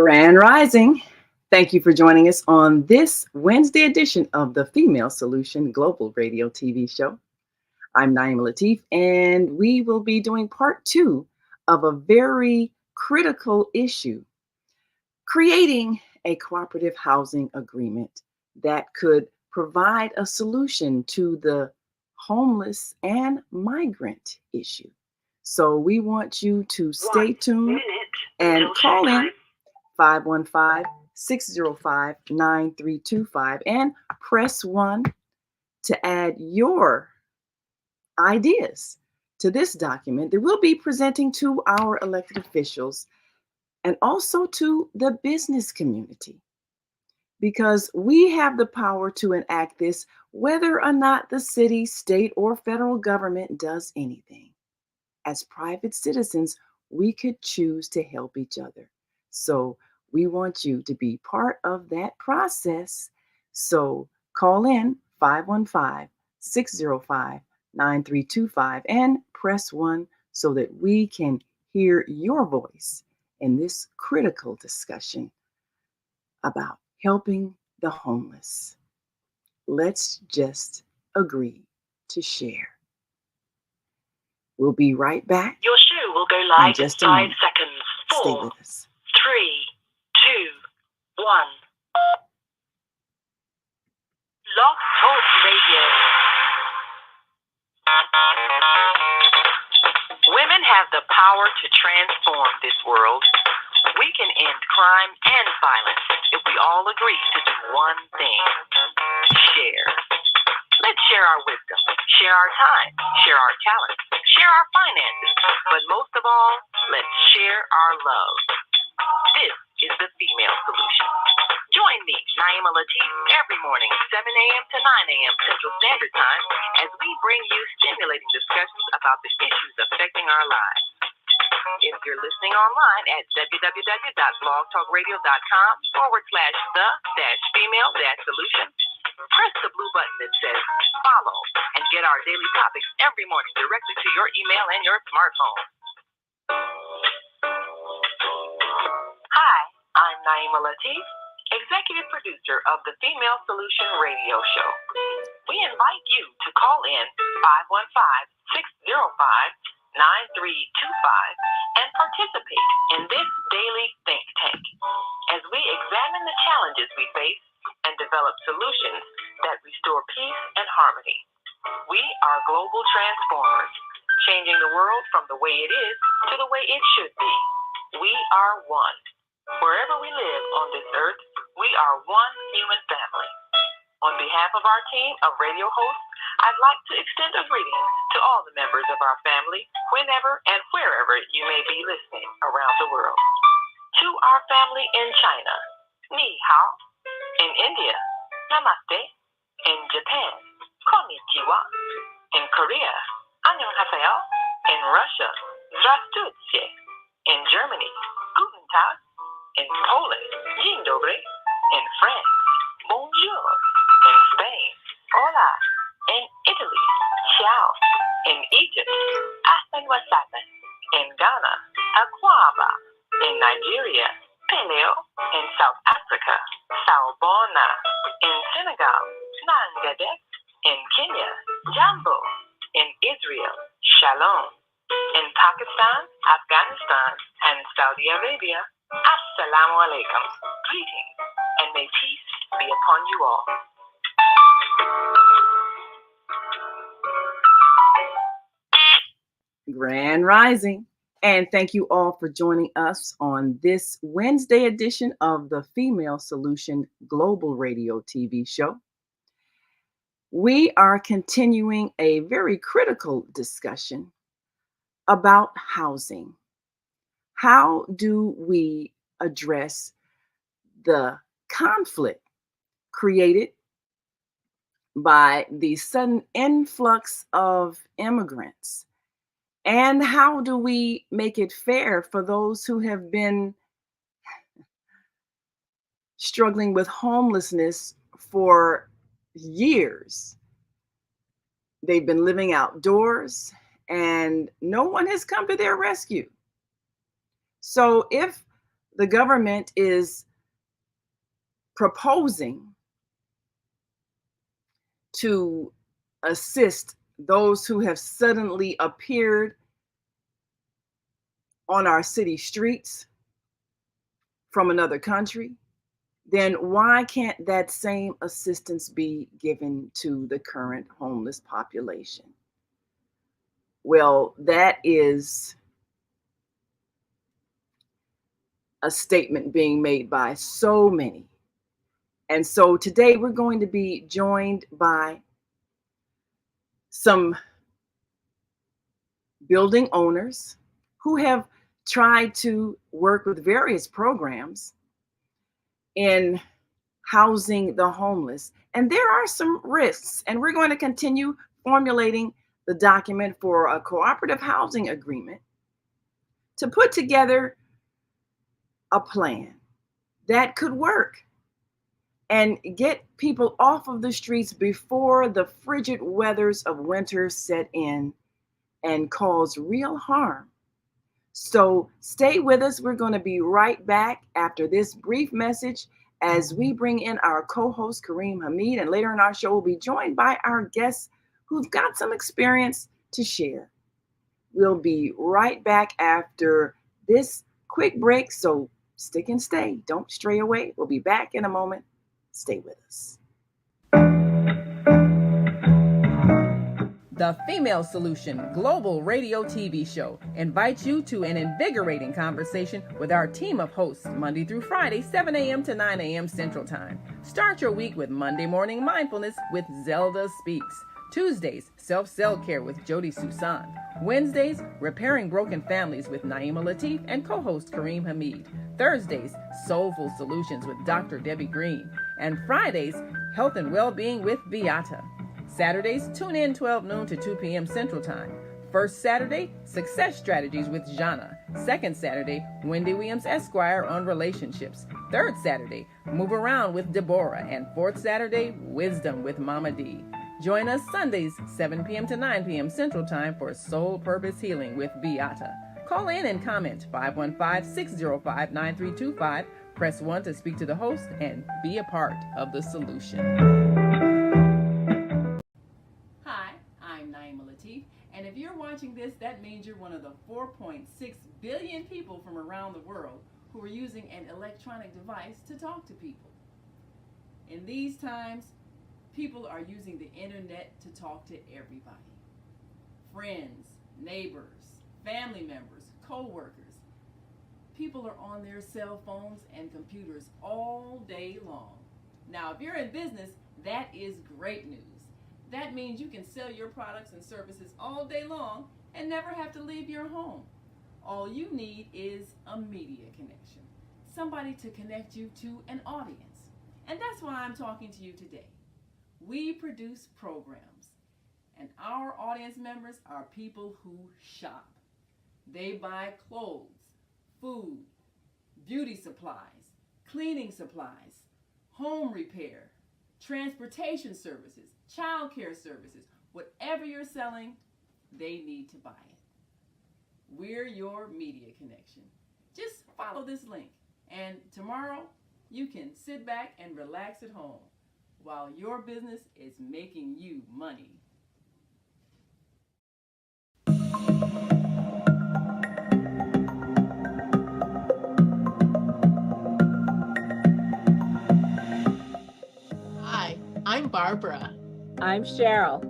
Grand Rising. Thank you for joining us on this Wednesday edition of the Female Solution Global Radio TV show. I'm Naima Latif, and we will be doing part two of a very critical issue, creating a cooperative housing agreement that could provide a solution to the homeless and migrant issue. So we want you to stay tuned and call in 515-605-9325 and press 1 to add your ideas to this document that we'll be presenting to our elected officials and also to the business community, because we have the power to enact this whether or not the city, state, or federal government does anything. As private citizens, we could choose to help each other. So we want you to be part of that process. So call in 515-605-9325 and press 1 so that we can hear your voice in this critical discussion about helping the homeless. Let's just agree to share. We'll be right back. Your show will go live in just 5 a moment. seconds. Stay 4, with us. 3, 2, 1. Blog Talk Radio. Women have the power to transform this world. We can end crime and violence if we all agree to do one thing: share. Let's share our wisdom, share our time, share our talents, share our finances, but most of all, let's share our love. This is the Female Solution. Join me, Naima Latif, every morning, 7 a.m. to 9 a.m. Central Standard Time, as we bring you stimulating discussions about the issues affecting our lives. If you're listening online at www.blogtalkradio.com/the-female-solution, press the blue button that says follow and get our daily topics every morning directly to your email and your smartphone. Hi, I'm Naima Latif, executive producer of the Female Solution Radio Show. We invite you to call in 515-605-9325 and participate in this daily think tank as we examine the challenges we face and develop solutions that restore peace and harmony. We are global transformers, changing the world from the way it is to the way it should be. We are one. Wherever we live on this earth, we are one human family. On behalf of our team of radio hosts, I'd like to extend a greeting to all the members of our family, whenever and wherever you may be listening around the world. To our family in China, ni hao. In India, namaste. In Japan, konnichiwa. In Korea, annyeonghaseyo. In Russia, здравствуйте. In Germany, guten Tag. In Poland, dzień dobry. In France, bonjour. In Spain, hola. In Italy, ciao. In Egypt, ahlan wa sahlan. In Ghana, akwaba. In Nigeria, peleo. In South Africa, sawubona. In Senegal, nangade. In Kenya, jambo. In Israel, shalom. In Pakistan, Afghanistan, and Saudi Arabia, assalamu alaikum. Greetings, and may peace be upon you all. Grand Rising. And thank you all for joining us on this Wednesday edition of the Female Solution Global Radio TV show. We are continuing a very critical discussion about housing. How do we address the conflict created by the sudden influx of immigrants? And how do we make it fair for those who have been struggling with homelessness for years? They've been living outdoors and no one has come to their rescue. So if the government is proposing to assist those who have suddenly appeared on our city streets from another country, then why can't that same assistance be given to the current homeless population? Well, that is a statement being made by so many. And so today we're going to be joined by some building owners who have tried to work with various programs in housing the homeless. And there are some risks, and we're going to continue formulating the document for a cooperative housing agreement to put together a plan that could work and get people off of the streets before the frigid weathers of winter set in and cause real harm. So stay with us. We're going to be right back after this brief message as we bring in our co-host Kareem Hamid, and later in our show we'll be joined by our guests who've got some experience to share. We'll be right back after this quick break, so stick and stay. Don't stray away. We'll be back in a moment. Stay with us. The Female Solution Global Radio TV Show invites you to an invigorating conversation with our team of hosts Monday through Friday, 7 a.m. to 9 a.m. Central Time. Start your week with Monday Morning Mindfulness with Zelda Speaks. Tuesdays, Self-Cell Care with Jody Susan. Wednesdays, Repairing Broken Families with Naima Latif and co-host Kareem Hamid. Thursdays, Soulful Solutions with Dr. Debbie Green. And Fridays, Health and Wellbeing with Beata. Saturdays, tune in 12 noon to 2 p.m. Central Time. First Saturday, Success Strategies with Jana. Second Saturday, Wendy Williams Esquire on relationships. Third Saturday, Move Around with Deborah. And fourth Saturday, Wisdom with Mama D. Join us Sundays, 7 p.m. to 9 p.m. Central Time for Soul Purpose Healing with Beata. Call in and comment 515-605-9325. Press 1 to speak to the host and be a part of the solution. And if you're watching this, that means you're one of the 4.6 billion people from around the world who are using an electronic device to talk to people. In these times, people are using the internet to talk to everybody. Friends, neighbors, family members, co-workers. People are on their cell phones and computers all day long. Now, if you're in business, that is great news. That means you can sell your products and services all day long and never have to leave your home. All you need is a media connection, somebody to connect you to an audience. And that's why I'm talking to you today. We produce programs, and our audience members are people who shop. They buy clothes, food, beauty supplies, cleaning supplies, home repair, transportation services, child care services. Whatever you're selling, they need to buy it. We're your media connection. Just follow this link, and tomorrow you can sit back and relax at home while your business is making you money. Hi, I'm Barbara. I'm Cheryl.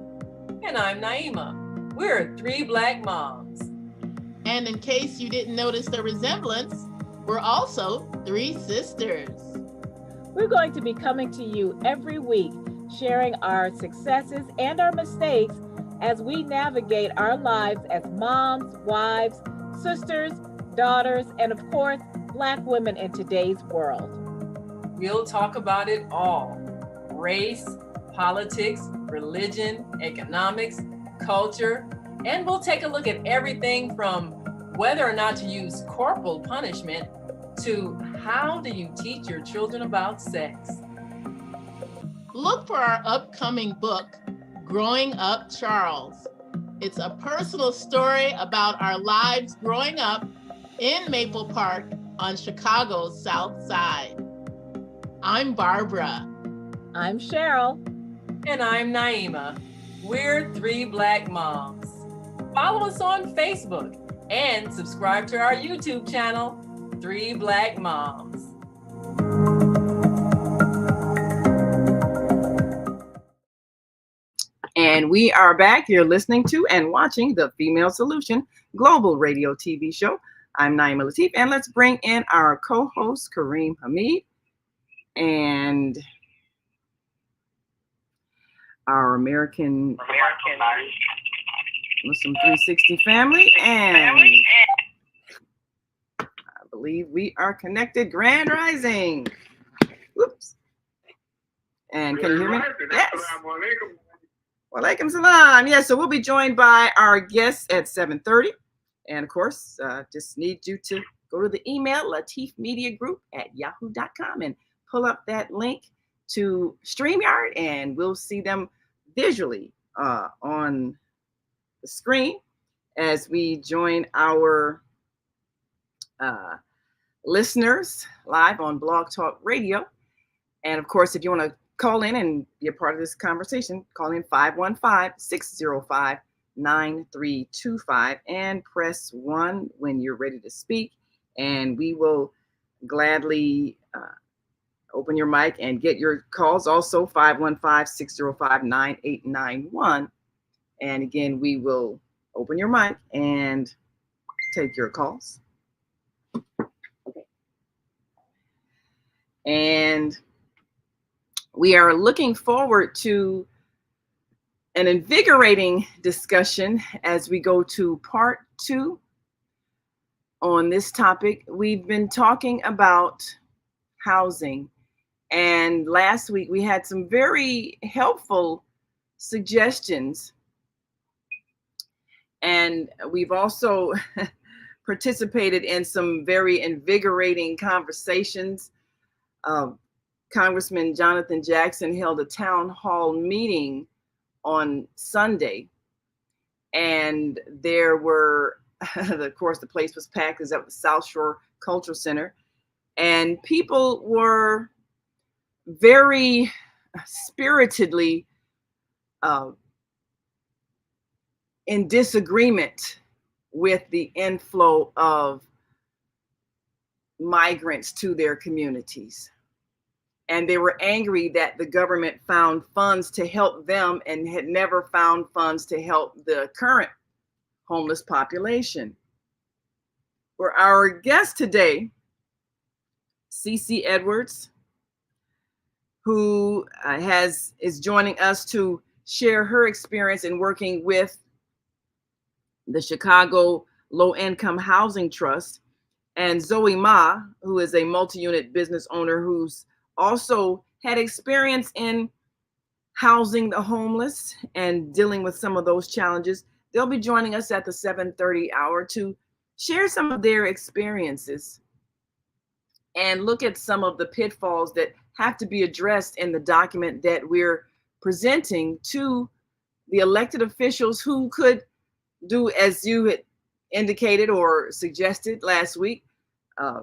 And I'm Naima. We're 3 Black moms. And in case you didn't notice the resemblance, we're also 3 sisters. We're going to be coming to you every week, sharing our successes and our mistakes as we navigate our lives as moms, wives, sisters, daughters, and of course, Black women in today's world. We'll talk about it all: race, politics, religion, economics, culture, and we'll take a look at everything from whether or not to use corporal punishment to how do you teach your children about sex. Look for our upcoming book, Growing Up Charles. It's a personal story about our lives growing up in Maple Park on Chicago's South Side. I'm Barbara. I'm Cheryl. And I'm Naima. We're three Black moms. Follow us on Facebook and subscribe to our YouTube channel, Three Black Moms. And we are back. You're listening to and watching the Female Solution Global Radio TV show. I'm Naima Latif, and let's bring in our co-host, Kareem Hamid, and our American Muslim 360 family. And I believe we are connected. Grand Rising. Whoops. And can you hear me? Yes. Walaikum salam. Yeah, so we'll be joined by our guests at 7:30. And of course, just need you to go to the email, latifmediagroup@yahoo.com, and pull up that link to StreamYard, and we'll see them visually on the screen as we join our listeners live on Blog Talk Radio. And of course, if you want to call in and be a part of this conversation, call in 515-605-9325 and press 1 when you're ready to speak. And we will gladly open your mic and get your calls. Also, 515-605-9891. And again, we will open your mic and take your calls. And we are looking forward to an invigorating discussion as we go to part 2 on this topic. We've been talking about housing, and last week we had some very helpful suggestions, and we've also participated in some very invigorating conversations. Congressman Jonathan Jackson held a town hall meeting on Sunday, and there were, of course, the place was packed. It was at the South Shore Cultural Center, and people were very spiritedly in disagreement with the inflow of migrants to their communities. And they were angry that the government found funds to help them and had never found funds to help the current homeless population. For our guest today, Cece Edwards, who is joining us to share her experience in working with the Chicago Low Income Housing Trust, and Zoe Ma, who is a multi-unit business owner who's also had experience in housing the homeless and dealing with some of those challenges. They'll be joining us at the 7:30 hour to share some of their experiences and look at some of the pitfalls that have to be addressed in the document that we're presenting to the elected officials who could do, as you had indicated or suggested last week,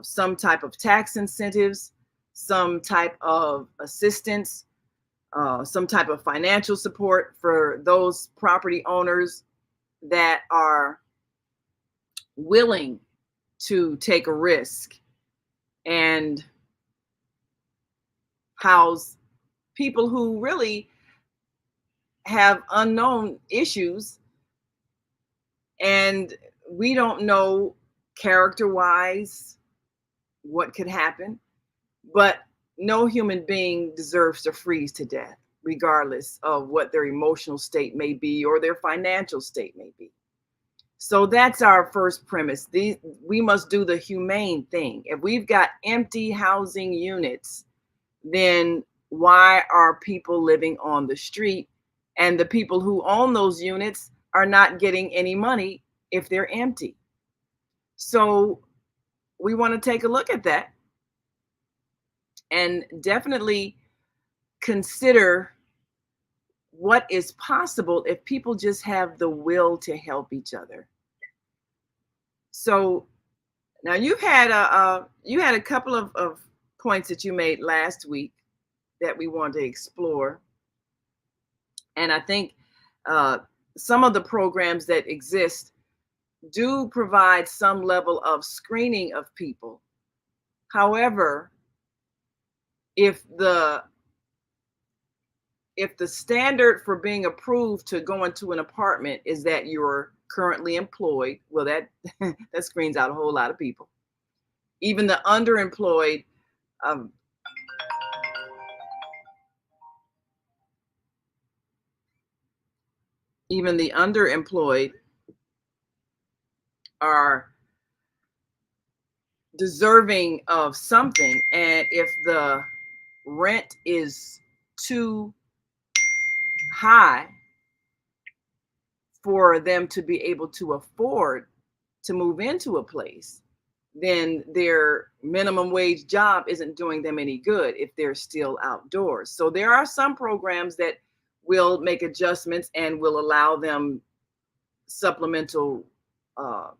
some type of tax incentives, some type of assistance, some type of financial support for those property owners that are willing to take a risk and house people who really have unknown issues, and we don't know character-wise what could happen. But no human being deserves to freeze to death, regardless of what their emotional state may be or their financial state may be. So that's our first premise. We must do the humane thing. If we've got empty housing units, then why are people living on the street? And the people who own those units are not getting any money if they're empty. So we want to take a look at that and definitely consider what is possible if people just have the will to help each other. So Now you had a couple of points that you made last week that we want to explore, and I think uh, some of the programs that exist do provide some level of screening of people. However, if the if the standard for being approved to go into an apartment is that you're currently employed, well, that that screens out a whole lot of people. Even the underemployed, um, even the underemployed are deserving of something. And if the rent is too high for them to be able to afford to move into a place, then their minimum wage job isn't doing them any good if they're still outdoors. So there are some programs that will make adjustments and will allow them supplemental uh,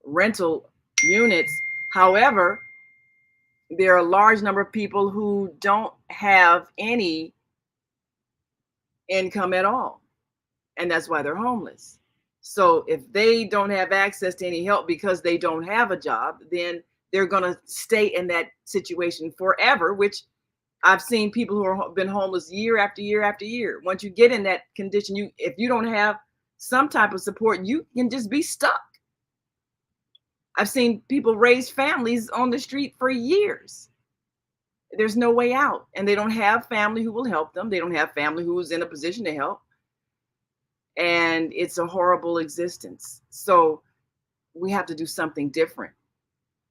rental units. However, there are a large number of people who don't have any income at all, and that's why they're homeless. So if they don't have access to any help because they don't have a job, then they're going to stay in that situation forever, which I've seen people who have been homeless year after year after year. Once you get in that condition, if you don't have some type of support, you can just be stuck. I've seen people raise families on the street for years. There's no way out, and they don't have family who will help them. They don't have family who's in a position to help, and it's a horrible existence. So we have to do something different.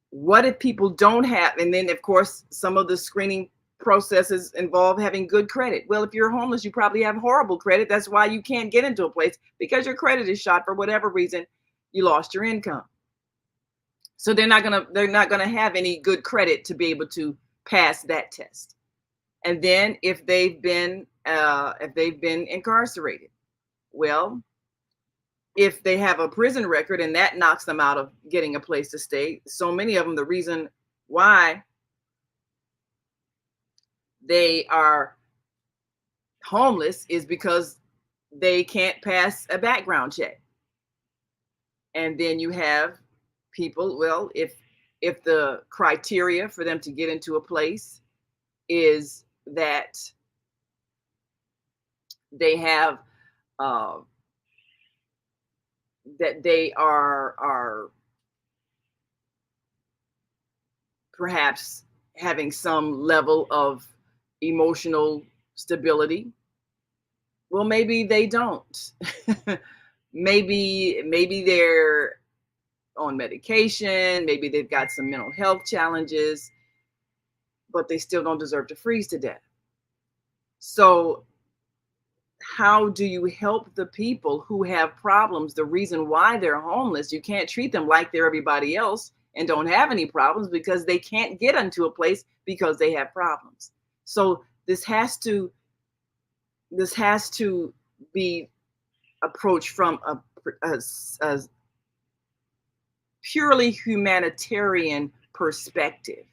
What if people don't have, and then of course some of the screening processes involve having good credit. Well, if you're homeless, you probably have horrible credit. That's why you can't get into a place, because your credit is shot for whatever reason. You lost your income. So they're not gonna have any good credit to be able to pass that test. And then if they've been incarcerated, well, if they have a prison record and that knocks them out of getting a place to stay, so many of them, the reason why they are homeless is because they can't pass a background check. And then you have people, well, if the criteria for them to get into a place is that they have uh, that they are perhaps having some level of emotional stability, well, maybe they don't. maybe they're on medication, maybe they've got some mental health challenges, but they still don't deserve to freeze to death. So how do you help the people who have problems? The reason why they're homeless, you can't treat them like they're everybody else and don't have any problems, because they can't get into a place because they have problems. So this has to be approached from a purely humanitarian perspective.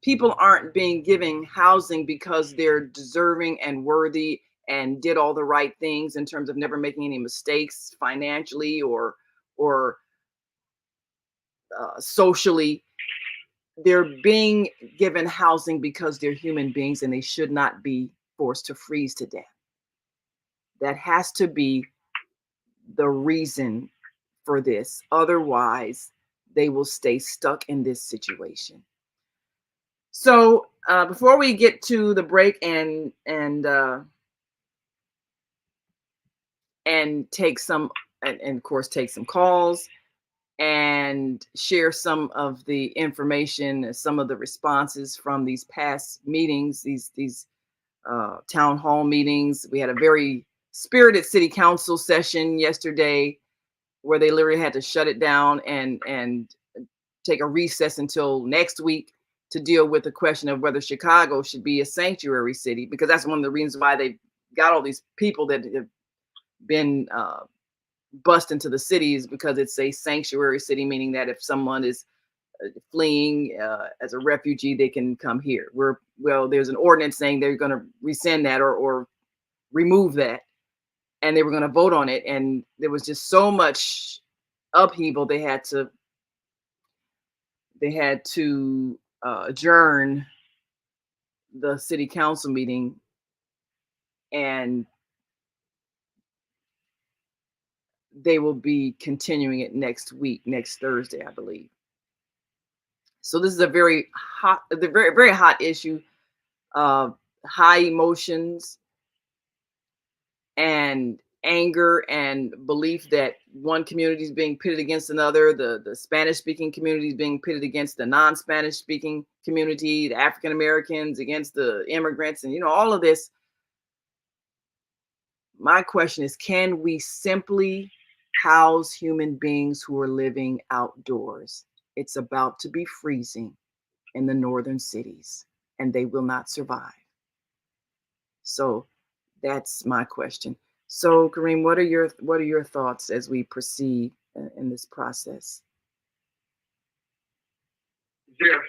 People aren't being given housing because they're deserving and worthy and did all the right things in terms of never making any mistakes financially or socially. They're being given housing because they're human beings and they should not be forced to freeze to death. That has to be the reason for this. Otherwise, they will stay stuck in this situation. So before we get to the break and take some, and of course take some calls and share some of the information, some of the responses from these past meetings, these town hall meetings. We had a very spirited city council session yesterday where they literally had to shut it down and take a recess until next week to deal with the question of whether Chicago should be a sanctuary city, because that's one of the reasons why they got all these people that have been bust into the cities because it's a sanctuary city, meaning that if someone is fleeing as a refugee, they can come here. There's an ordinance saying they're going to rescind that or remove that, and they were going to vote on it, and there was just so much upheaval. They had to adjourn the city council meeting, and they will be continuing it next Thursday, I believe. So this is a very very hot issue, high emotions and anger and belief that one community is being pitted against another. The Spanish speaking community is being pitted against the non-Spanish speaking community, the African Americans against the immigrants, and all of this. My question is, can we simply house human beings who are living outdoors? It's about to be freezing in the northern cities, and they will not survive. So that's my question. So, Kareem, what are your thoughts as we proceed in this process? Yes.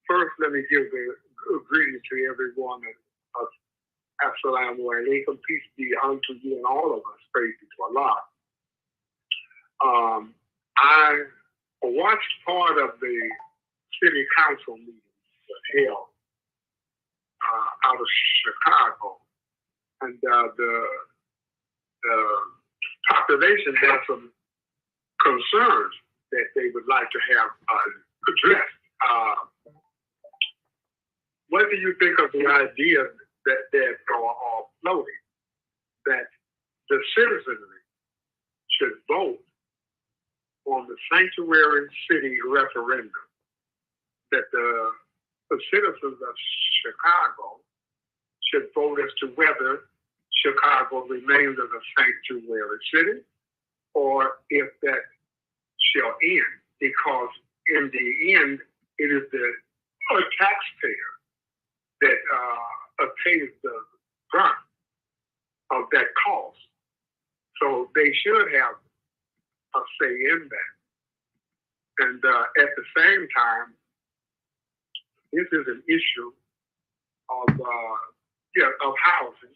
First, let me give the greeting to everyone. Assalamu alaikum. Peace be unto you and all of us. Praise be to Allah. I watched part of the city council meeting held out of Chicago, and the population has some concerns that they would like to have addressed. What do you think of the idea that are floating, that the citizenry should vote on the sanctuary city referendum, that the citizens of Chicago should vote as to whether Chicago remains as a sanctuary city or if that shall end, because in the end, it is the taxpayer that pays the brunt of that cost. So they should have a say in that. And at the same time, this is an issue of housing,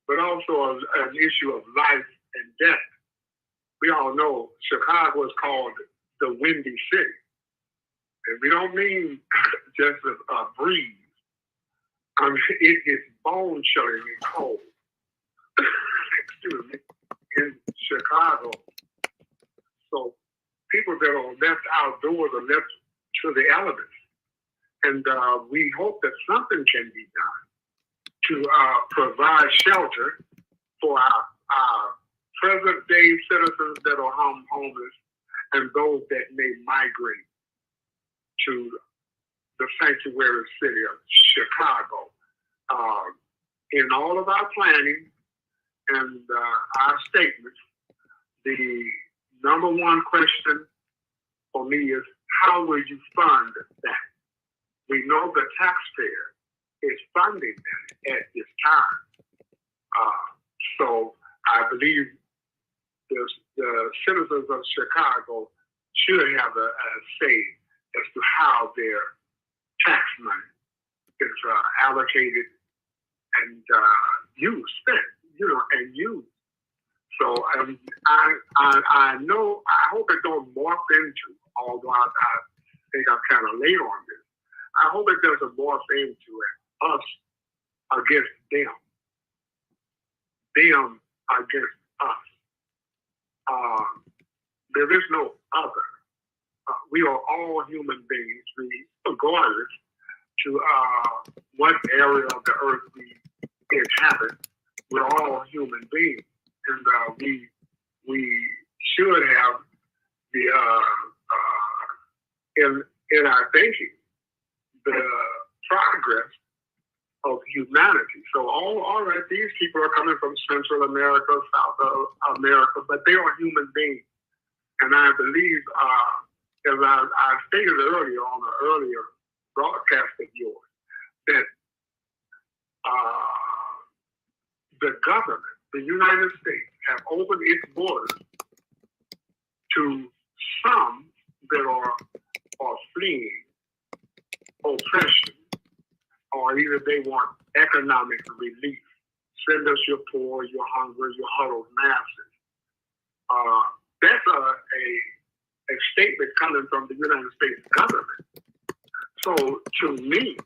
but also an issue of life and death. We all know Chicago is called the Windy City. And we don't mean just a breeze. I mean, it is bone-chillingly cold. Excuse me, in Chicago. So people that are left outdoors are left to the elements. And we hope that something can be done to provide shelter for our present-day citizens that are homeless and those that may migrate to the sanctuary city of Chicago. In all of our planning and our statements, the number one question for me is, how will you fund that? We know the taxpayer is funding that at this time. So I believe the citizens of Chicago should have a say as to how their tax money is allocated and spent, and used. So I know, I hope it don't morph into, although I think I'm kind of late on this, I hope it doesn't morph into it, us against them against us. There is no other. We are all human beings, regardless to what area of the earth we inhabit. We're all human beings, and we should have the in our thinking the progress of humanity. So all right, these people are coming from Central America, South America, but they are human beings, and I believe, as I stated earlier on an earlier broadcast of yours, that the government, the United States, have opened its borders to some that are fleeing oppression, or either they want economic relief. Send us your poor, your hungry, your huddled masses. That's a statement coming from the United States government. So to me,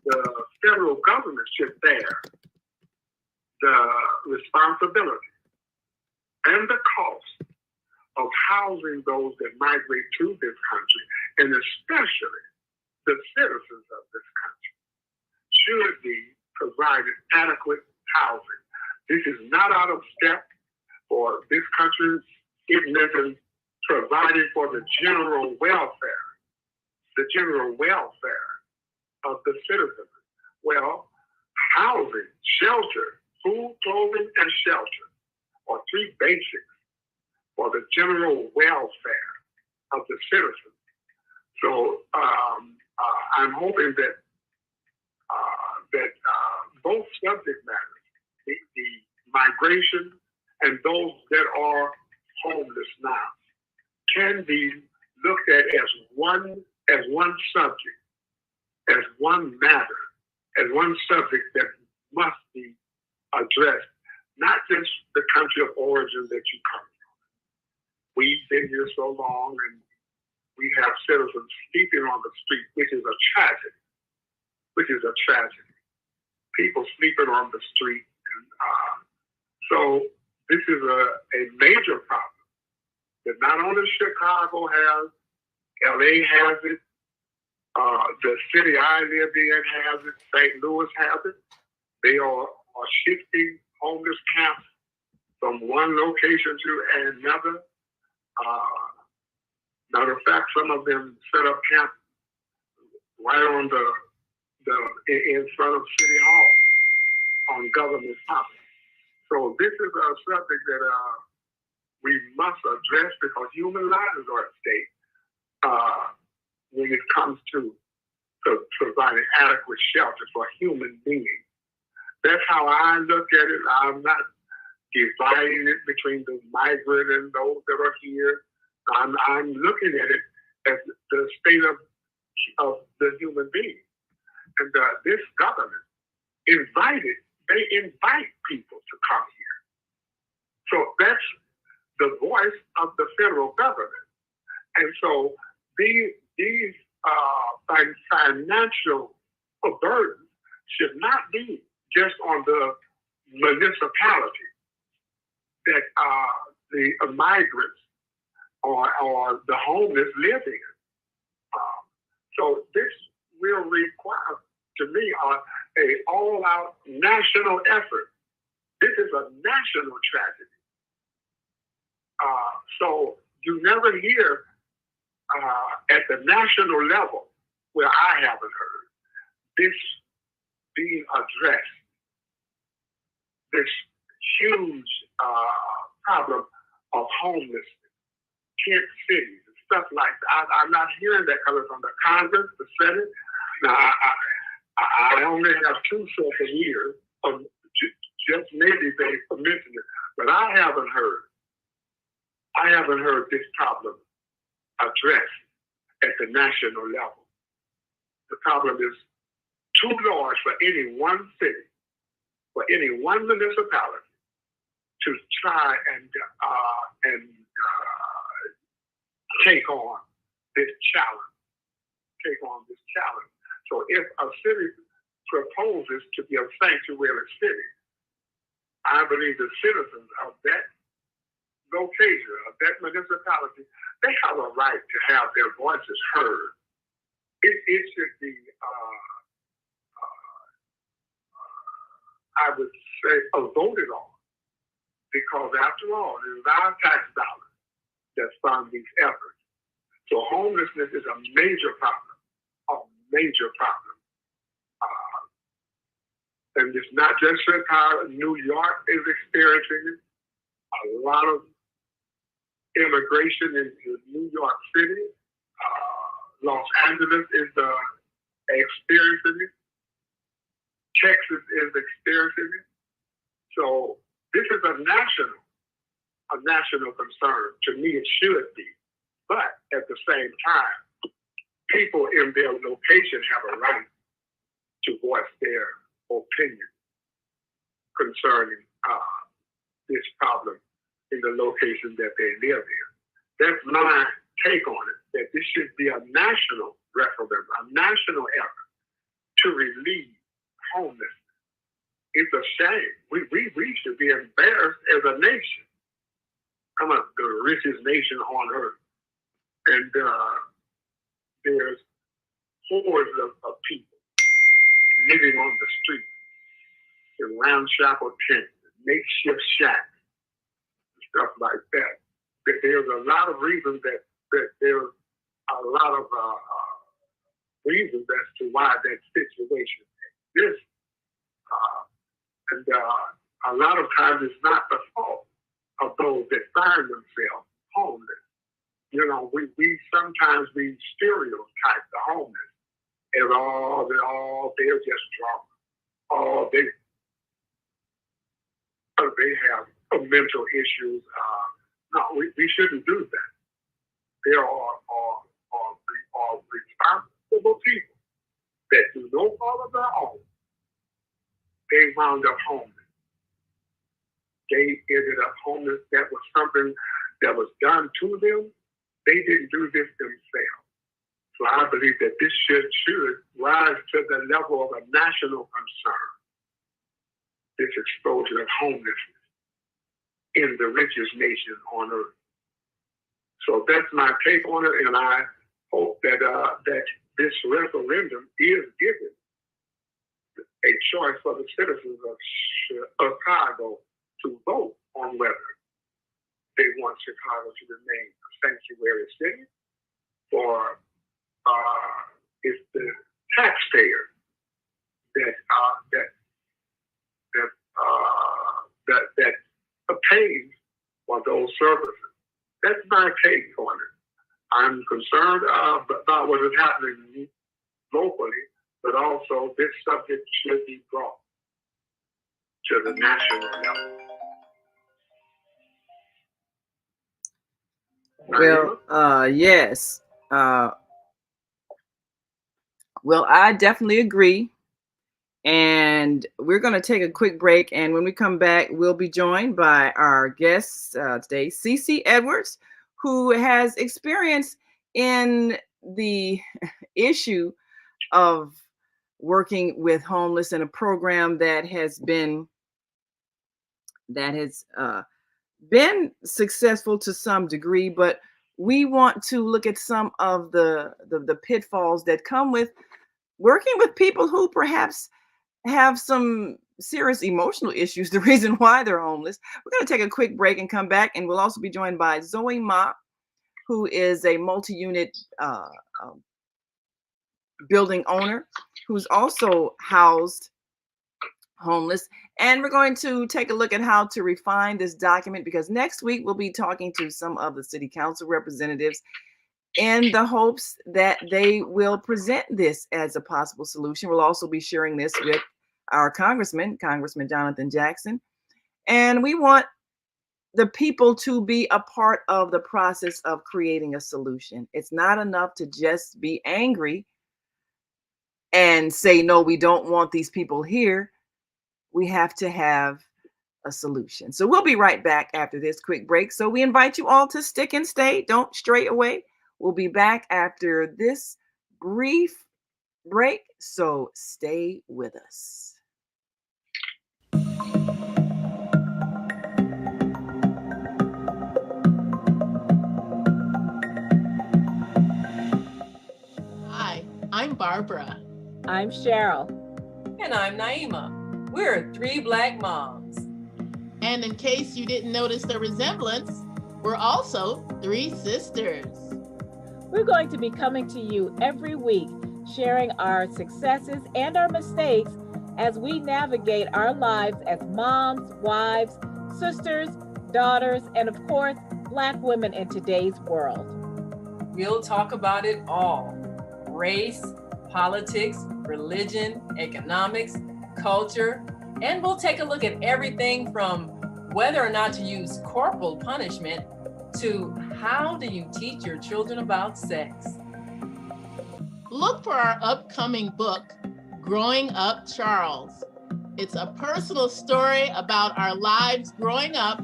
the federal government should bear the responsibility and the cost of housing those that migrate to this country, and especially the citizens of this country should be provided adequate housing. This is not out of step for this country. It isn't provided for the general welfare of the citizens. Well, housing, shelter, food, clothing, and shelter are three basics for the general welfare of the citizens. So I'm hoping that both subject matters, the migration and those that are homeless now, can be looked at as one subject, as one matter, as one subject that must be addressed, not just the country of origin that you come from. We've been here so long, and we have citizens sleeping on the street, which is a tragedy. People sleeping on the street. And, so this is a major problem that not only Chicago has, LA has it, the city I live in has it, St. Louis has it. They are shifting homeless camps from one location to another. Matter of fact, some of them set up camp right on the in front of City Hall on government property. So this is a subject that we must address because human lives are at stake when it comes to providing adequate shelter for human beings. That's how I look at it. I'm not dividing it between the migrant and those that are here. I'm looking at it as the state of the human being. And this government invite people to come here. So that's the voice of the federal government. And so these financial burdens should not be just on the municipality that the migrants or the homeless live in. So this will require, to me, a all-out national effort. This is a national tragedy. So you never hear at the national level, where I haven't heard, this being addressed, this huge problem of homelessness, tent cities, and stuff like that. I'm not hearing that coming from the Congress, the Senate. Now, I only have 2 sets of years of just maybe they mentioned it, but I haven't heard this problem addressed at the national level. The problem is too large for any one city, for any one municipality to try and take on this challenge. So if a city proposes to be a sanctuary city, I believe the citizens of that location, of that municipality, they have a right to have their voices heard. It should be, I would say, voted on, because after all, it is our tax dollars that fund these efforts. So homelessness is a major problem. And it's not just Chicago. New York is experiencing it. A lot of immigration into New York City. Los Angeles is experiencing it. Texas is experiencing it. So This is a national concern. To me, it should be. But at the same time, people in their location have a right to voice their opinion concerning this problem in the location that they live in. That's my take on it, that this should be a national referendum, a national effort to relieve homelessness. It's a shame. We should be embarrassed as a nation. I'm the richest nation on earth. And there's hordes of people living on the street in ramshackle tents, makeshift shacks, stuff like that. There's a lot of reasons that there's a lot of reasons as to why that situation exists. And a lot of times it's not the fault of those that find themselves homeless. You know, we sometimes stereotype the homeless as they're just drunk. They have mental issues. No, we shouldn't do that. There are responsible people that do no fault of their own. They wound up homeless. They ended up homeless. That was something that was done to them. They didn't do this themselves. So I believe that this should rise to the level of a national concern. This exposure of homelessness in the richest nation on earth. So that's my take on it, and I hope that this referendum is given a choice for the citizens of Chicago to vote on whether they want Chicago to remain a sanctuary city, or it's the taxpayer that pays for those services. That's my take on it. I'm concerned about what is happening locally, but also this subject should be brought to the national level. Well, yes. Well, I definitely agree. And we're going to take a quick break. And when we come back, we'll be joined by our guest today, CeCe Edwards, who has experience in the issue of working with homeless in a program that has been successful to some degree. But we want to look at some of the pitfalls that come with working with people who perhaps have some serious emotional issues, the reason why they're homeless. We're going to take a quick break and come back, and we'll also be joined by Zoe Ma, who is a multi-unit building owner who's also housed homeless. And we're going to take a look at how to refine this document, because next week we'll be talking to some of the city council representatives in the hopes that they will present this as a possible solution. We'll also be sharing this with our Congressman Jonathan Jackson. And we want the people to be a part of the process of creating a solution. It's not enough to just be angry and say, no, we don't want these people here. We have to have a solution. So we'll be right back after this quick break. So we invite you all to stick and stay. Don't stray away. We'll be back after this brief break, so stay with us. Hi, I'm Barbara. I'm Cheryl. And I'm Naima. We're three Black moms. And in case you didn't notice the resemblance, we're also three sisters. We're going to be coming to you every week, sharing our successes and our mistakes as we navigate our lives as moms, wives, sisters, daughters, and of course, Black women in today's world. We'll talk about it all: race, politics, religion, economics, culture, and we'll take a look at everything from whether or not to use corporal punishment, to how do you teach your children about sex? Look for our upcoming book, Growing Up Charles. It's a personal story about our lives growing up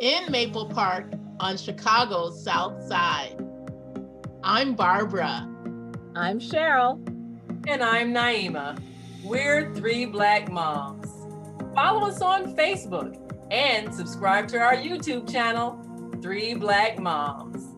in Maple Park on Chicago's South Side. I'm Barbara. I'm Cheryl. And I'm Naima. We're 3 Black moms. Follow us on Facebook and subscribe to our YouTube channel, 3 Black Moms.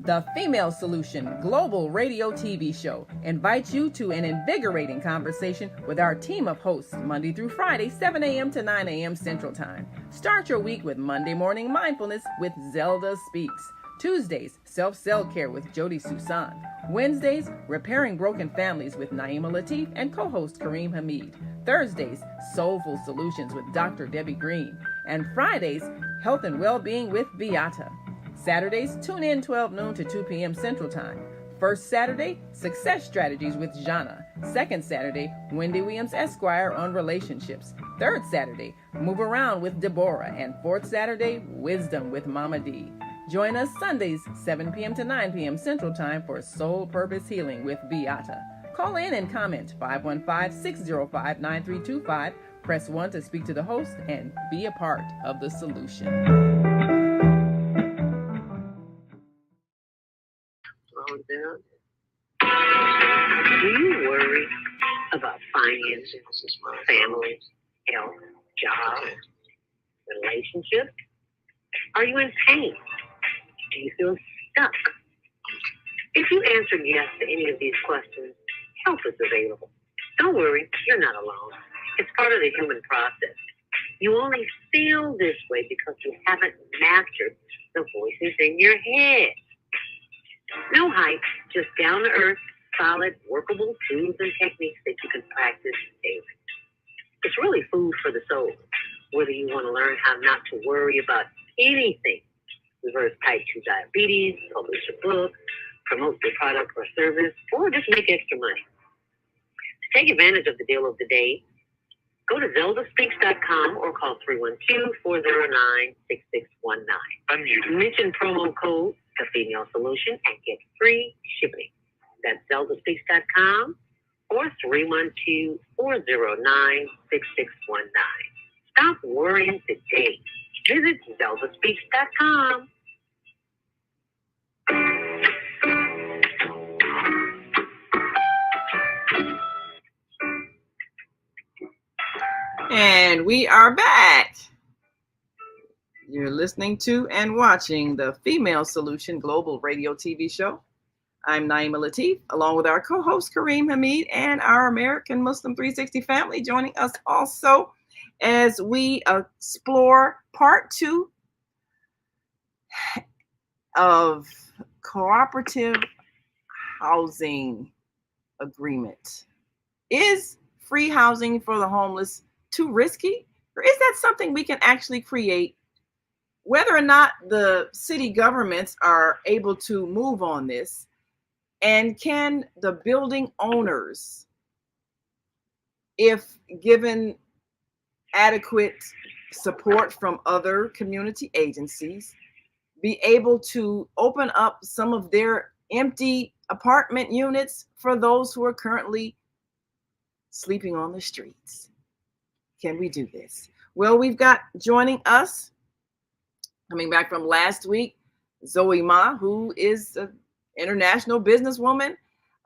The Female Solution Global Radio TV Show invites you to an invigorating conversation with our team of hosts Monday through Friday, 7 a.m. to 9 a.m. Central Time. Start your week with Monday Morning Mindfulness with Zelda Speaks. Tuesdays, Self-Cell Care with Jody Susan. Wednesdays, Repairing Broken Families with Naima Latif and co-host Kareem Hamid. Thursdays, Soulful Solutions with Dr. Debbie Green. And Fridays, Health and Wellbeing with Beata. Saturdays, tune in 12 noon to 2 p.m. Central Time. First Saturday, Success Strategies with Jana. Second Saturday, Wendy Williams Esquire on relationships. Third Saturday, Move Around with Deborah. And fourth Saturday, Wisdom with Mama D. Join us Sundays, 7 p.m. to 9 p.m. Central Time for Soul Purpose Healing with Beata. Call in and comment 515-605-9325. Press 1 to speak to the host and be a part of the solution. Do you worry about finances, family, health, job, relationships? Are you in pain? Do you feel stuck? If you answered yes to any of these questions, help is available. Don't worry, you're not alone. It's part of the human process. You only feel this way because you haven't mastered the voices in your head. No hype, just down-to-earth, solid, workable tools and techniques that you can practice daily. It's really food for the soul. Whether you want to learn how not to worry about anything, reverse type 2 diabetes, publish a book, promote your product or service, or just make extra money. To take advantage of the deal of the day, go to zeldaspeaks.com or call 312-409-6619. Mention promo code The Female Solution and get free shipping. That's zeldaspeaks.com or 312-409-6619. Stop worrying today. Visit zeldaspeaks.com. And we are back. You're listening to and watching the Female Solution Global Radio TV Show. I'm Naima Latif, along with our co-host Kareem Hamid and our American Muslim 360 family joining us also as we explore part 2 of Cooperative Housing Agreement. Is free housing for the homeless too risky? Or is that something we can actually create? Whether or not the city governments are able to move on this, and can the building owners, if given adequate support from other community agencies, be able to open up some of their empty apartment units for those who are currently sleeping on the streets? Can we do this? Well, we've got joining us, coming back from last week, Zoe Ma, who is an international businesswoman,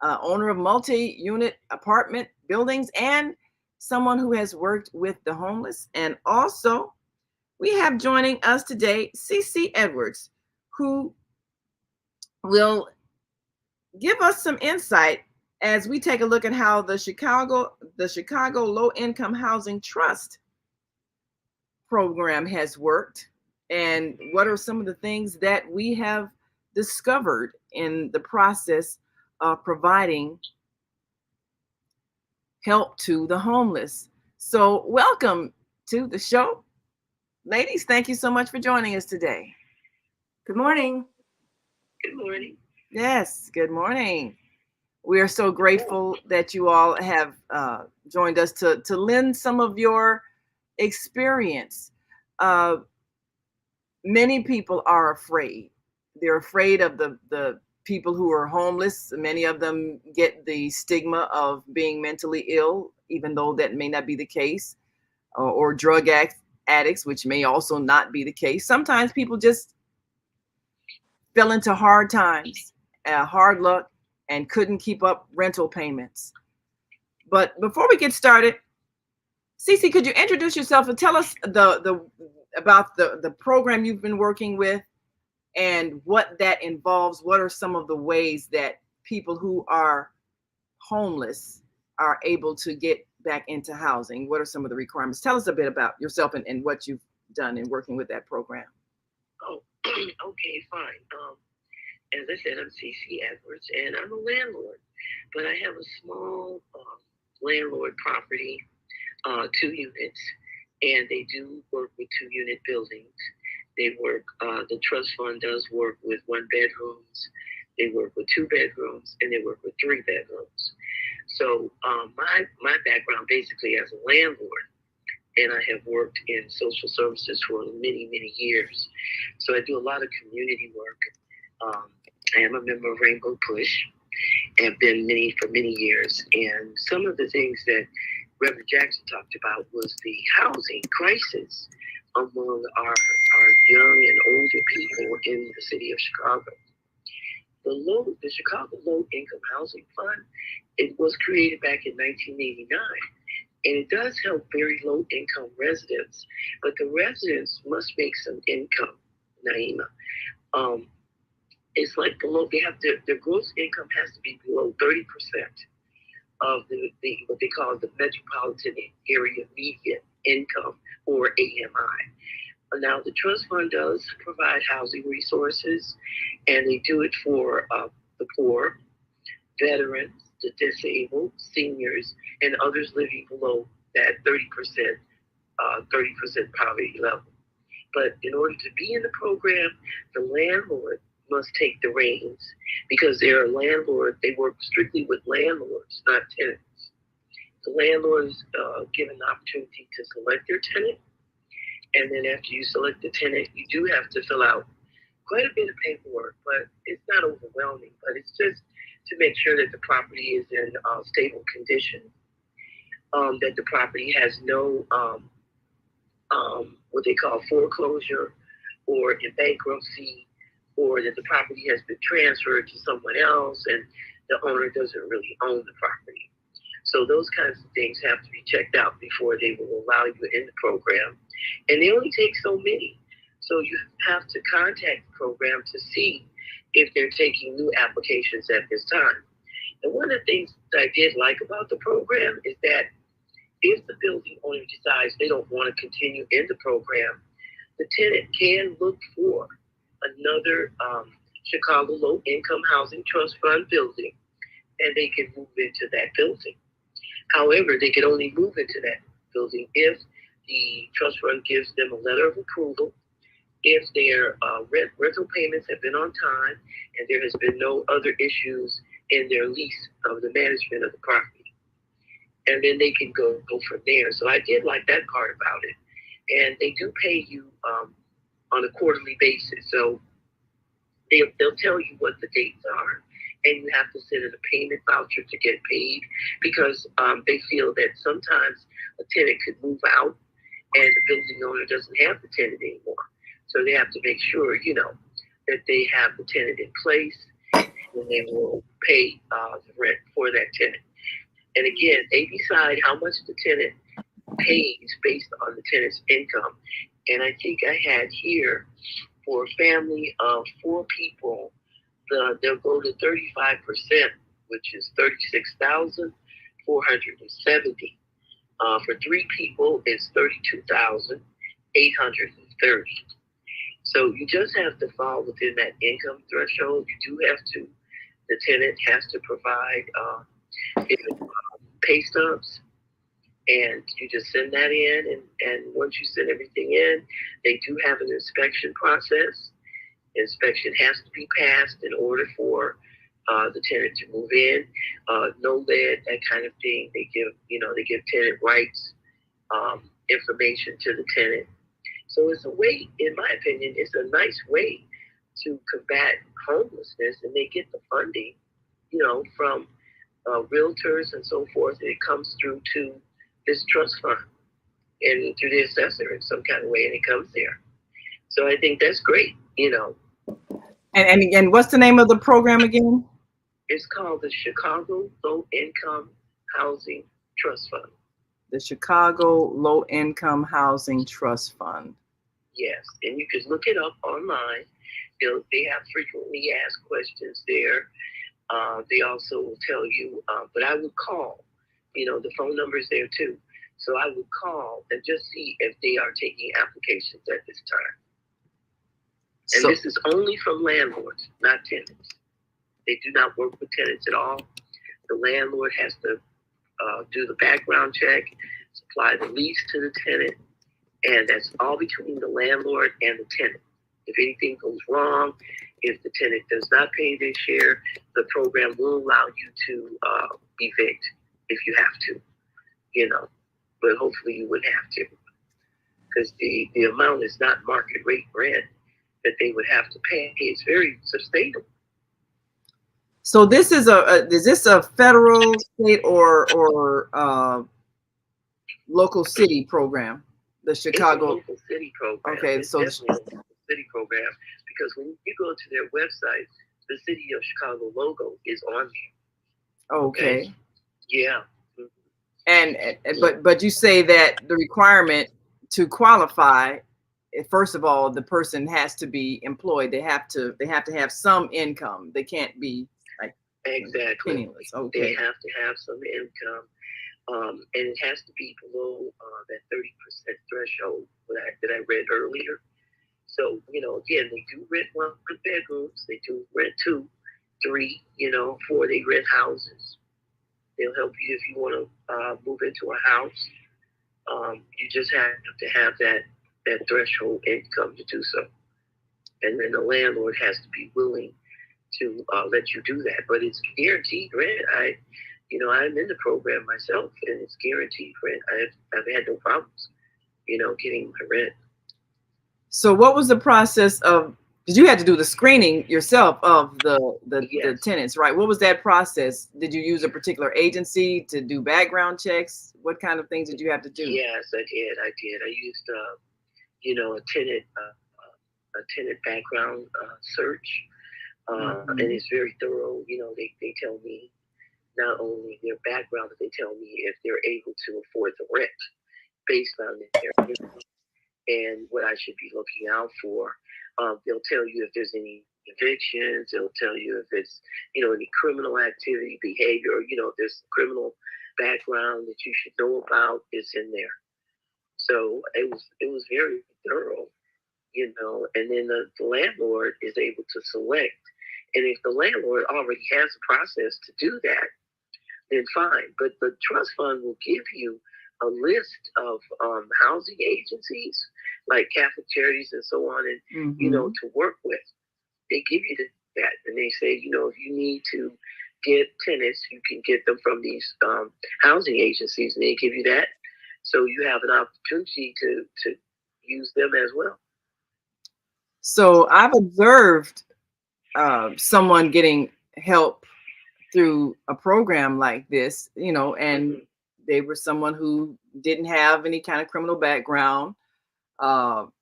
owner of multi-unit apartment buildings, and someone who has worked with the homeless. And also, we have joining us today, CC Edwards, who will give us some insight as we take a look at how the Chicago Low-Income Housing Trust program has worked, and what are some of the things that we have discovered in the process of providing help to the homeless. So welcome to the show. Ladies, thank you so much for joining us today. Good morning. Good morning. Yes, good morning. We are so grateful that you all have joined us to lend some of your experience. Uh, Many people are afraid. They're afraid of the people who are homeless. Many of them get the stigma of being mentally ill, even though that may not be the case, or addicts, which may also not be the case. Sometimes people just fell into hard times, hard luck, and couldn't keep up rental payments. But before we get started, Cece, could you introduce yourself and tell us the about the program you've been working with and what that involves? What are some of the ways that people who are homeless are able to get back into housing? What are some of the requirements? Tell us a bit about yourself and what you've done in working with that program. Oh, okay, fine. As I said, I'm Cece Edwards, and I'm a landlord, but I have a small landlord property, 2 units, and they do work with 2-unit buildings. They work, the trust fund does work with 1 bedrooms, they work with 2 bedrooms, and they work with 3 bedrooms. So my background basically as a landlord, and I have worked in social services for many, many years. So I do a lot of community work. I am a member of Rainbow Push and have been for many years. And some of the things that Reverend Jackson talked about was the housing crisis among our young and older people in the city of Chicago. The Chicago Low Income Housing Fund, it was created back in 1989. And it does help very low income residents, but the residents must make some income, Naima. It's like below, they have their gross income has to be below 30% of the what they call the metropolitan area median income, or AMI. Now, the trust fund does provide housing resources, and they do it for the poor, veterans, the disabled, seniors, and others living below that 30% poverty level. But in order to be in the program, the landlord must take the reins, because they're a landlord. They work strictly with landlords, not tenants. The landlord is given the opportunity to select their tenant, and then after you select the tenant, you do have to fill out quite a bit of paperwork, but it's not overwhelming. But it's just to make sure that the property is in stable condition, that the property has no what they call foreclosure or in bankruptcy, or that the property has been transferred to someone else and the owner doesn't really own the property. So those kinds of things have to be checked out before they will allow you in the program. And they only take so many. So you have to contact the program to see if they're taking new applications at this time. And one of the things that I did like about the program is that if the building owner decides they don't want to continue in the program, the tenant can look for another Chicago Low Income Housing Trust Fund building, and they can move into that building. However, they can only move into that building if the trust fund gives them a letter of approval, if their rental payments have been on time, and there has been no other issues in their lease of the management of the property. And then they can go from there. So I did like that part about it. And they do pay you on a quarterly basis. So they'll tell you what the dates are, and you have to send in a payment voucher to get paid, because they feel that sometimes a tenant could move out and the building owner doesn't have the tenant anymore. So they have to make sure, that they have the tenant in place, and they will pay the rent for that tenant. And again, they decide how much the tenant pays based on the tenant's income. And I think I had here, for a family of 4 people, they'll go to 35%, which is $36,470. For 3 people, it's $32,830. So you just have to fall within that income threshold. You do have to. The tenant has to provide pay stubs, and you just send that in. And once you send everything in, they do have an inspection process. Inspection has to be passed in order for the tenant to move in, no lead, that kind of thing. They give tenant rights information to the tenant. So it's a way, in my opinion, it's a nice way to combat homelessness, and they get the funding, from realtors and so forth, and it comes through to this trust fund and through the assessor in some kind of way, and it comes there. So I think that's great. And what's the name of the program again? It's called the Chicago Low Income Housing Trust Fund. The Chicago Low Income Housing Trust Fund. Yes, and you can look it up online. They have frequently asked questions there. They also will tell you, but I would call. The phone number is there too. So I would call and just see if they are taking applications at this time. And this is only from landlords, not tenants. They do not work with tenants at all. The landlord has to do the background check, supply the lease to the tenant, and that's all between the landlord and the tenant. If anything goes wrong, if the tenant does not pay their share, the program will allow you to evict if you have to, but hopefully you wouldn't have to, because the amount is not market rate rent that they would have to pay. It's very sustainable. So this is is this a federal, state, or local city program? The Chicago local city program. Okay, it's so definitely a local city program, because when you go to their website, the city of Chicago logo is on there. Okay. Yeah. And but you say that the requirement to qualify, first of all, the person has to be employed. They have to have some income. They can't be like exactly penniless. Okay. They have to have some income. And it has to be below that 30% threshold that I read earlier. So, again, they do rent 1 bedrooms. They do rent 2, 3, 4. They rent houses. They'll help you if you want to move into a house. You just have to have that threshold income to do so. And then the landlord has to be willing to let you do that. But it's guaranteed rent. I'm in the program myself, and it's guaranteed rent. I've had no problems, getting my rent. So what was the process of, did you have to do the screening yourself of the tenants, right? What was that process? Did you use a particular agency to do background checks? What kind of things did you have to do? Yes, I did. I used, a tenant background search, and it's very thorough. They tell me not only their background, but they tell me if they're able to afford the rent based on their income and what I should be looking out for. They'll tell you if there's any evictions. They'll tell you if it's, any criminal activity, behavior, or, if there's criminal background that you should know about is in there. So it was very thorough, and then the landlord is able to select. And if the landlord already has a process to do that, then fine. But the trust fund will give you a list of housing agencies like Catholic Charities and so on, and to work with. They give you that, and they say, if you need to get tenants, you can get them from these housing agencies, and they give you that. So you have an opportunity to use them as well. So I've observed someone getting help through a program like this, and they were someone who didn't have any kind of criminal background,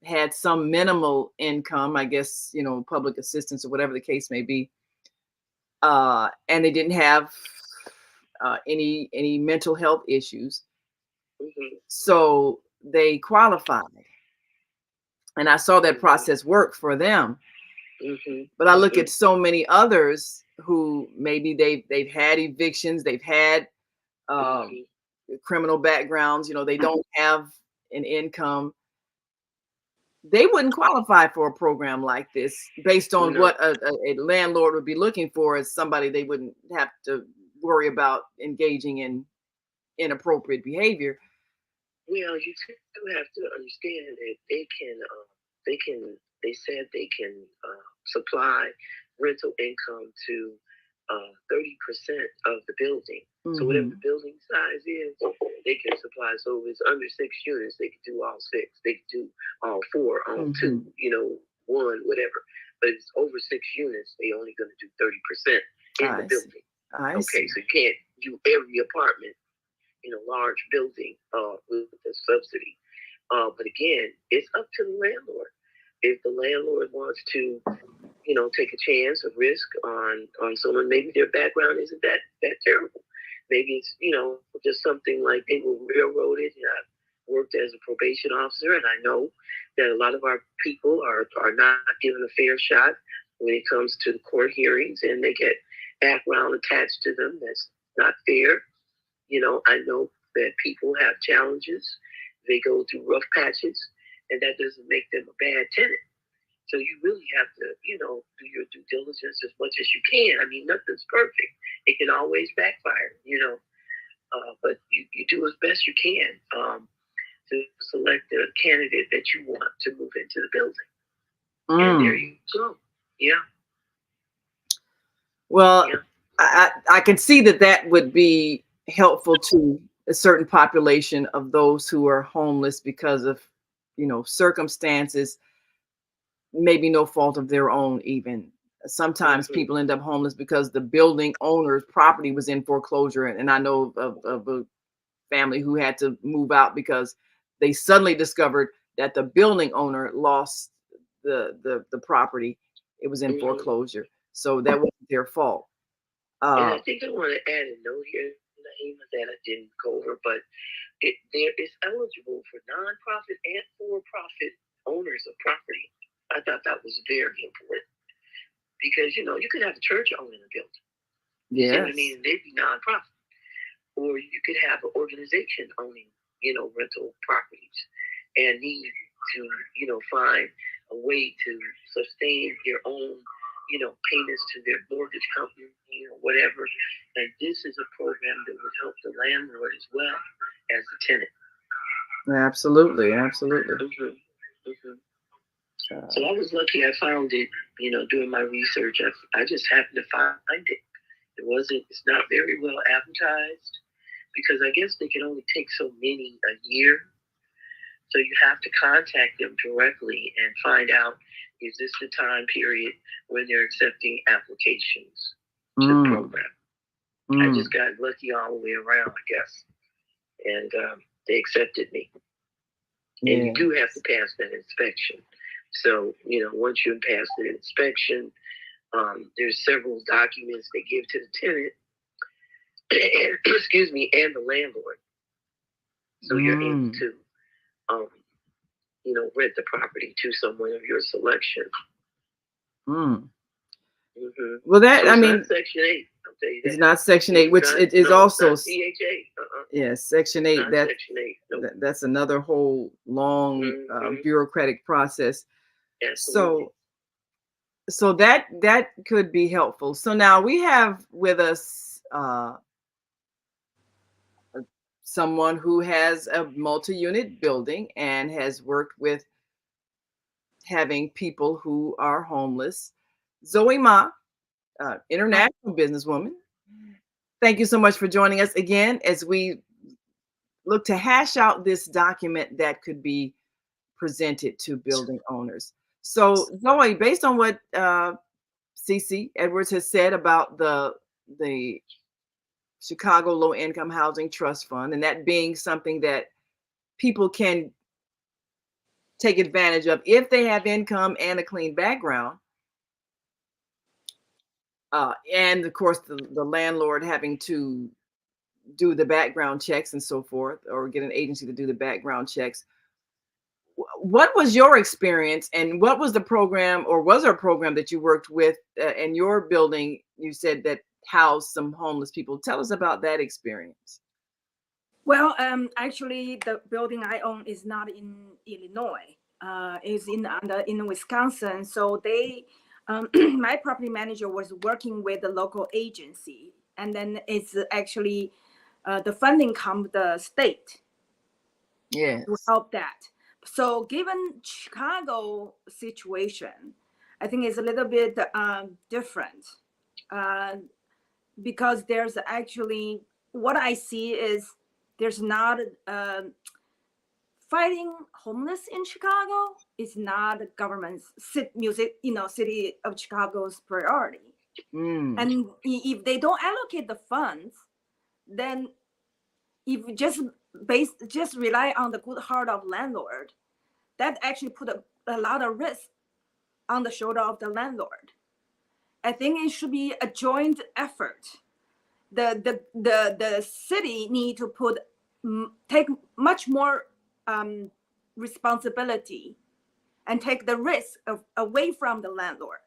had some minimal income, I guess, public assistance or whatever the case may be. And they didn't have any mental health issues. So they qualified. And I saw that process work for them. But I look at so many others who maybe they've had evictions, they've had criminal backgrounds, they don't have an income. They wouldn't qualify for a program like this based on what a landlord would be looking for as somebody they wouldn't have to worry about engaging in inappropriate behavior. Well, you do have to understand that they said they can supply rental income to 30% of the building. So whatever the building size is, they can supply. So if it's under 6 units, they can do all 6. They can do all 4, all 2, 1, whatever. But if it's over 6 units, they only going to do 30% in the building. Okay, so you can't do every apartment in a large building with a subsidy. But again, it's up to the landlord. If the landlord wants to, take a chance, a risk on someone, maybe their background isn't that terrible. Maybe it's, just something like they were railroaded. I've worked as a probation officer, and I know that a lot of our people are not given a fair shot when it comes to the court hearings, and they get background attached to them that's not fair. I know that people have challenges. They go through rough patches, and that doesn't make them a bad tenant. So you really have to, do your due diligence as much as you can. I mean, nothing's perfect. It can always backfire, but you do as best you can to select the candidate that you want to move into the building. And there you go. Yeah. Well, yeah. I can see that would be helpful to a certain population of those who are homeless because of, circumstances, maybe no fault of their own even. Sometimes people end up homeless because the building owner's property was in foreclosure. And I know of a family who had to move out because they suddenly discovered that the building owner lost the property. It was in foreclosure. So that wasn't their fault. And I think I want to add a note here, Naima, that I didn't go over, but there is eligible for nonprofit and for-profit owners of property. I thought that was very important because, you could have a church owning a building. Yeah. You know what I mean? They'd be nonprofit. Or you could have an organization owning, rental properties and need to, find a way to sustain their own, payments to their mortgage company or whatever. And this is a program that would help the landlord as well as the tenant. Absolutely. So I was lucky. I found it, doing my research. I just happened to find it. It's not very well advertised because I guess they can only take so many a year. So you have to contact them directly and find out, is this the time period when they're accepting applications to the program? I just got lucky all the way around, I guess. And they accepted me. And you do have to pass that inspection. So, once you pass the inspection, there's several documents they give to the tenant, and the landlord. So you're able to, rent the property to someone of your selection. Well, that, so not Section 8. I'll tell you that. It's not Section 8, which it is also. CHA. Yes, Section 8. Section 8. Nope. That's another whole long bureaucratic process. Absolutely. So that could be helpful. So now we have with us someone who has a multi-unit building and has worked with having people who are homeless. Zoe Ma, international businesswoman. Thank you so much for joining us again as we look to hash out this document that could be presented to building owners. So Zoe, based on what CC Edwards has said about the Chicago Low Income Housing Trust Fund, and that being something that people can take advantage of if they have income and a clean background. And of course, the landlord having to do the background checks and so forth, or get an agency to do the background checks. What was your experience, and what was the program, or was there a program that you worked with in your building? You said that housed some homeless people. Tell us about that experience. Well, actually, the building I own is not in Illinois. It's in Wisconsin. So they, my property manager was working with the local agency, and then it's actually the funding comes the state. Yes. To help that. So given Chicago situation, I think it's a little bit different. because there's actually, what I see is there's not fighting homeless in Chicago is not the government's city of Chicago's priority. And if they don't allocate the funds, then if you just rely on the good heart of landlord, that actually put a lot of risk on the shoulder of the landlord. I think it should be a joint effort. The city need to take much more responsibility and take the risk away from the landlord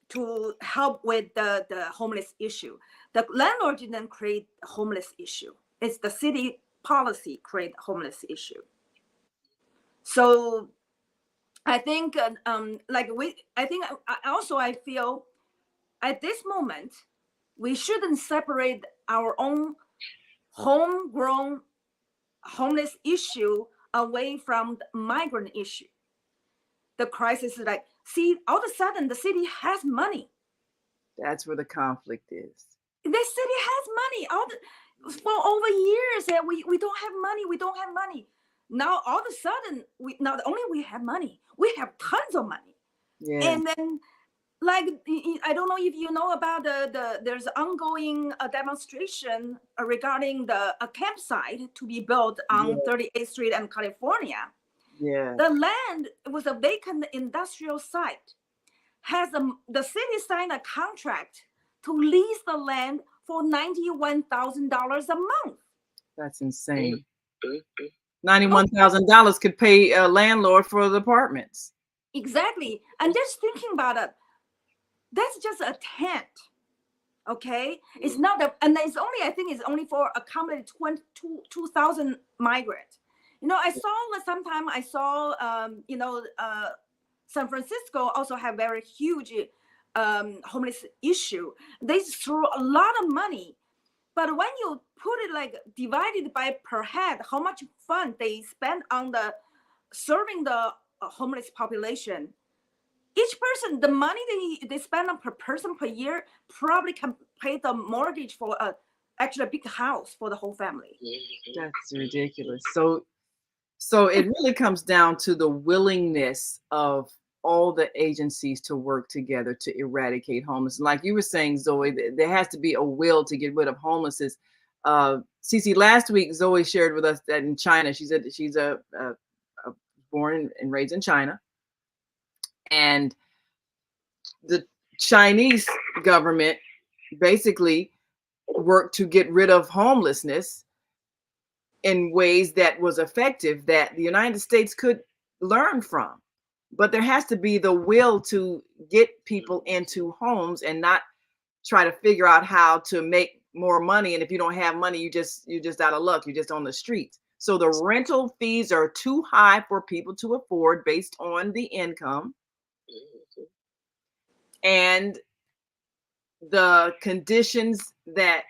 to help with the homeless issue. The landlord didn't create the homeless issue. It's the city policy create homeless issue. So I think I feel at this moment we shouldn't separate our own homegrown homeless issue away from the migrant issue. The crisis is like, see, all of a sudden the city has money. That's where the conflict is. The city has money. For over years that we don't have money. We don't have money. Now all of a sudden, not only we have money, we have tons of money. Yeah. And then, like, I don't know if you know about there's ongoing demonstration regarding a campsite to be built on 38th Street and California. Yeah. The land was a vacant industrial site. The city signed a contract to lease the land for $91,000 a month. That's insane. $91,000 could pay a landlord for the apartments. Exactly. And just thinking about it, that's just a tent. Okay, it's not and it's only, I think it's only for accommodating 2,000 migrants. I saw San Francisco also have very huge homeless issue. They throw a lot of money, but when you put it like divided by per head, how much fund they spend on serving the homeless population, each person, the money they spend on per person per year probably can pay the mortgage for actually a big house for the whole family. That's ridiculous. So it really comes down to the willingness of all the agencies to work together to eradicate homelessness. Like you were saying, Zoe, there has to be a will to get rid of homelessness. Cece, last week, Zoe shared with us that in China, she said that she's born and raised in China. And the Chinese government basically worked to get rid of homelessness in ways that was effective, that the United States could learn from. But there has to be the will to get people into homes and not try to figure out how to make more money. And if you don't have money, you're just out of luck. You're just on the streets. So the rental fees are too high for people to afford based on the income. And the conditions that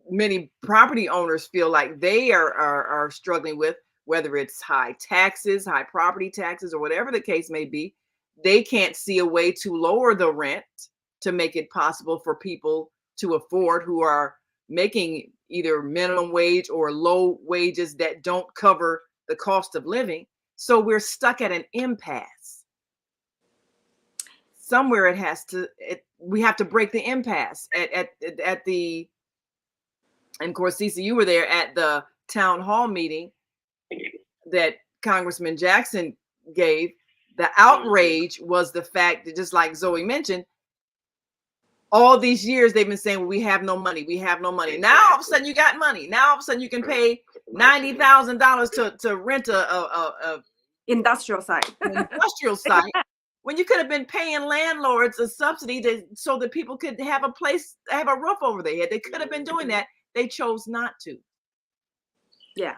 many property owners feel like they are struggling with, whether it's high taxes, high property taxes, or whatever the case may be, they can't see a way to lower the rent to make it possible for people to afford who are making either minimum wage or low wages that don't cover the cost of living. So we're stuck at an impasse. Somewhere we have to break the impasse at the, and of course, Cece, you were there at the town hall meeting that Congressman Jackson gave. The outrage was the fact that, just like Zoe mentioned, all these years they've been saying, well, we have no money. We have no money. Now all of a sudden you got money. Now all of a sudden you can pay $90,000 to rent a industrial site. When you could have been paying landlords a subsidy so that people could have a roof over their head. They could have been doing that. They chose not to. Yeah.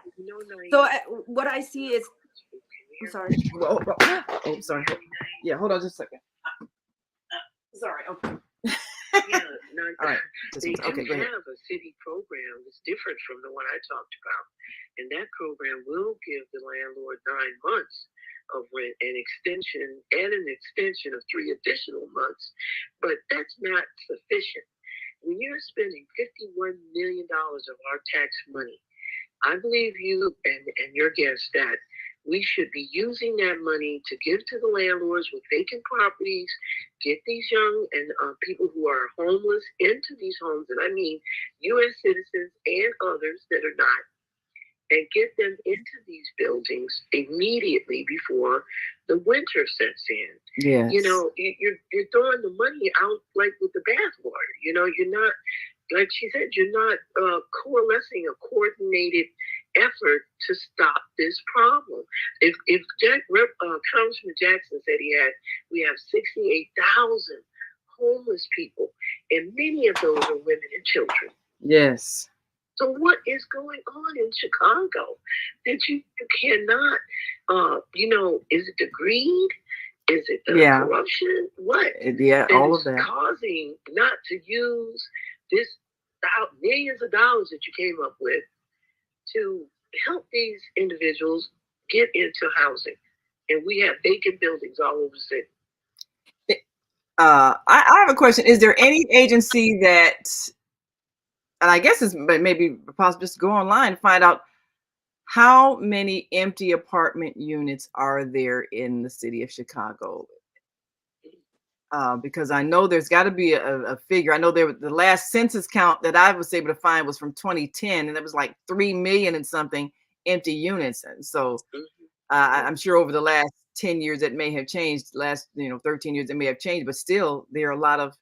So what I see is, I'm sorry. Oh, sorry. Yeah, hold on just a second. Sorry. Okay. All right. They do Okay, go ahead. have a city program that's different from the one I talked about. And that program will give the landlord 9 months of rent and an extension of 3 additional months. But that's not sufficient. When you're spending $51 million of our tax money, I believe you and your guest that we should be using that money to give to the landlords with vacant properties, get these young and people who are homeless into these homes, and I mean U.S. citizens and others that are not, and get them into these buildings immediately before the winter sets in. Yes. You know, you're throwing the money out like with the bathwater. You know, you're not, like she said, you're not coalescing a coordinated effort to stop this problem. If Congressman Jackson said we have 68,000 homeless people, and many of those are women and children. Yes. So what is going on in Chicago that you cannot, is it the greed? Is it the corruption? What? Yeah, all of that. Causing not to use this millions of dollars that you came up with to help these individuals get into housing. And we have vacant buildings all over the city. I have a question. Is there any agency that, and I guess it's maybe possible just to go online and find out how many empty apartment units are there in the city of Chicago? Because I know there's got to be a figure. I know the last census count that I was able to find was from 2010, and it was like 3 million and something empty units. And so I'm sure over the last 10 years it may have changed. Last 13 years it may have changed, but still there are a lot of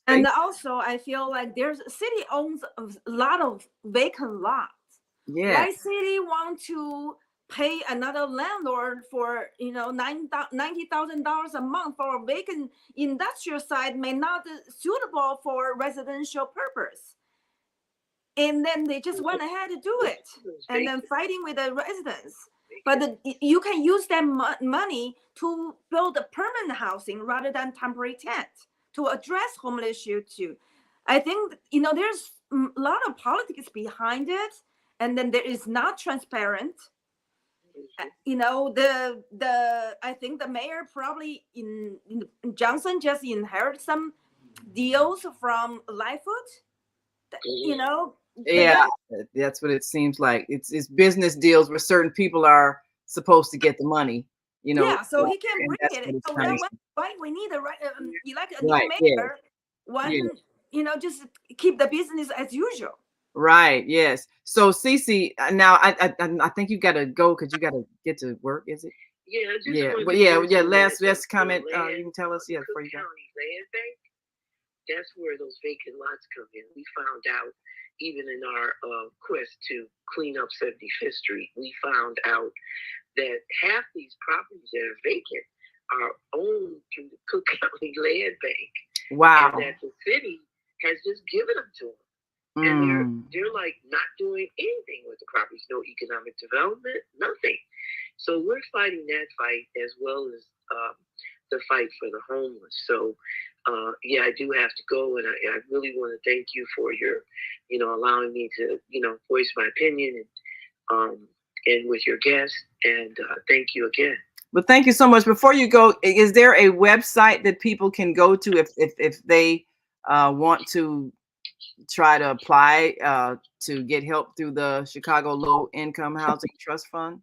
and also I feel like city owns a lot of vacant lots. Yeah. Why city want to pay another landlord for $90,000 a month for a vacant industrial site may not be suitable for residential purpose, and then they just went ahead to do it and then fighting with the residents. But you can use that money to build a permanent housing rather than temporary tent to address homeless issue too. I think there's a lot of politics behind it, and then there is not transparent. I think the mayor probably in Johnson just inherited some deals from Lightfoot. Yeah, that's what it seems like. It's business deals where certain people are supposed to get the money. Yeah, so he can bring it. So why we need a new mayor? Just keep the business as usual. Right. Yes. So Cece, now I think you got to go because you got to get to work. Is it? Yeah. But yeah. Last comment. You can tell us. Yeah. Before you go. Land bank. That's where those vacant lots come in. We found out, even in our quest to clean up 75th Street, we found out that half these properties that are vacant are owned through the Cook County Land Bank. Wow. And that the city has just given them to them. And they're like not doing anything with the properties, no economic development, nothing. So we're fighting that fight as well as the fight for the homeless. So I do have to go, and I really want to thank you for your, allowing me to, voice my opinion and with your guests. And thank you again. Well, thank you so much. Before you go, is there a website that people can go to if they want to try to apply to get help through the Chicago Low Income Housing Trust Fund?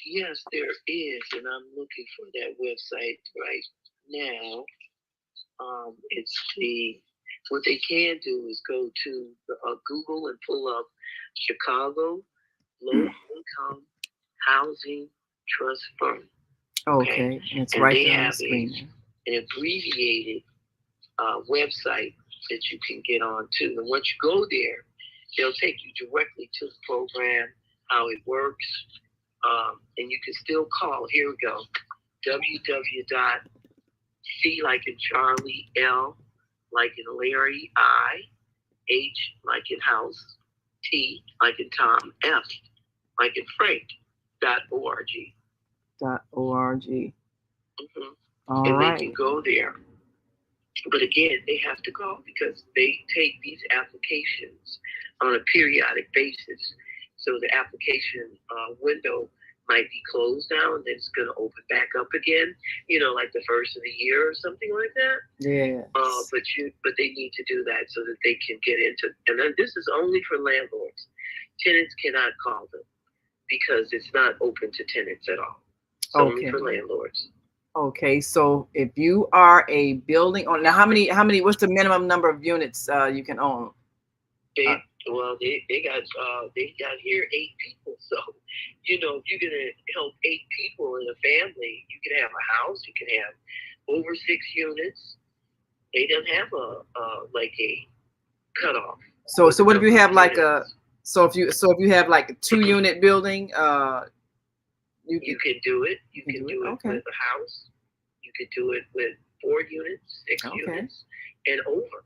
Yes, there is, and I'm looking for that website right now. What they can do is go to Google and pull up Chicago Low Income Housing Trust Fund. Okay. It's right there on the screen. An abbreviated website that you can get on to. And once you go there, they'll take you directly to the program, how it works. And you can still call. Here we go. www.C like in Charlie, L like in Larry, I, H like in house, T like in Tom, F like in Frank, .org. .org. All right. They can go there But again, they have to call because they take these applications on a periodic basis. So the application window might be closed now and then it's going to open back up again, like the first of the year or something like that. Yeah. But they need to do that so that they can get into, and then this is only for landlords. Tenants cannot call them because it's not open to tenants at all. It's only for landlords. Okay, so if you are a building owner, now how many, what's the minimum number of units you can own? They got here 8 people. So, if you're gonna help 8 people in a family, you can have a house, you can have over 6 units. They don't have a cutoff. So what if you have like so if you have like a 2-unit building, you can do it. You can do it with a house. You could do it with 4 units, 6 units, and over.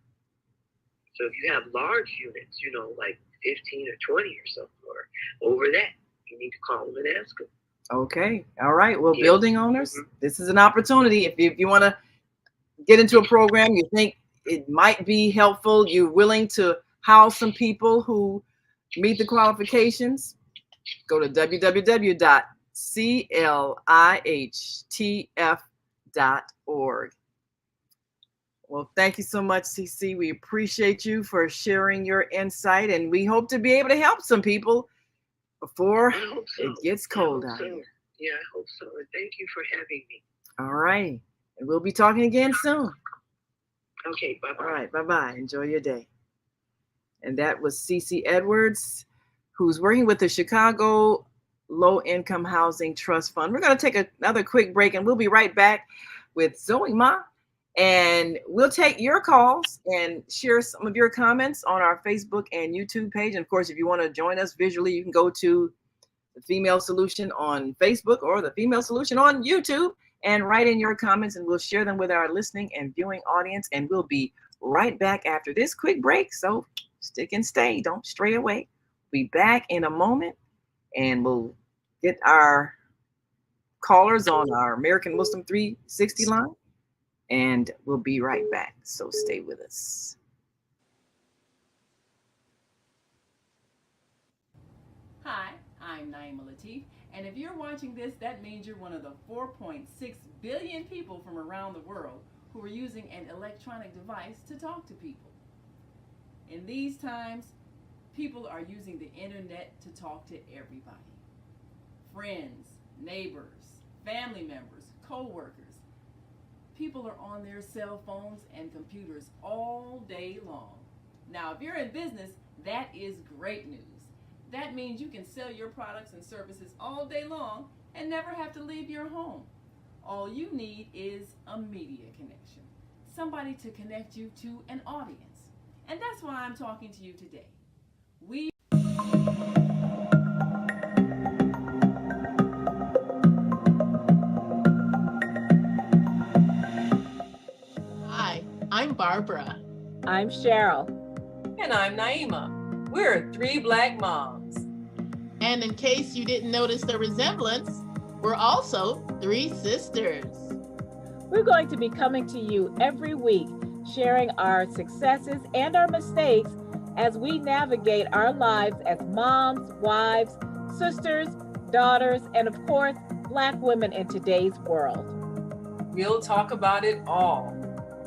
So if you have large units, like 15 or 20 or something, or over that, you need to call them and ask them. Okay. All right. Well, building owners, this is an opportunity. If you want to get into a program, you think it might be helpful, you're willing to house some people who meet the qualifications, go to www.clihtf.org. Well, thank you so much, CC. We appreciate you for sharing your insight, and we hope to be able to help some people before it gets cold out here. Yeah, I hope so. And thank you for having me. All right. And we'll be talking again soon. Okay, bye-bye. All right, bye-bye. Enjoy your day. And that was CC Edwards, who's working with the Chicago Low Income Housing Trust Fund. We're going to take another quick break, and we'll be right back with Zoe Ma. And we'll take your calls and share some of your comments on our Facebook and YouTube page. And of course, if you want to join us visually, you can go to the Female Solution on Facebook or the Female Solution on YouTube and write in your comments, and we'll share them with our listening and viewing audience. And we'll be right back after this quick break. So stick and stay. Don't stray away. We'll be back in a moment, and we'll get our callers on our American Muslim 360 line. And we'll be right back. So stay with us. Hi, I'm Naima Latif, and if you're watching this, that means you're one of the 4.6 billion people from around the world who are using an electronic device to talk to people. In these times, people are using the internet to talk to everybody. Friends, neighbors, family members, co-workers. People are on their cell phones and computers all day long. Now, if you're in business, that is great news. That means you can sell your products and services all day long and never have to leave your home. All you need is a media connection, somebody to connect you to an audience. And that's why I'm talking to you today. Hi, I'm Barbara. I'm Cheryl. And I'm Naima. We're 3 Black moms. And in case you didn't notice the resemblance, we're also 3 sisters. We're going to be coming to you every week, sharing our successes and our mistakes as we navigate our lives as moms, wives, sisters, daughters, and of course, Black women in today's world. We'll talk about it all: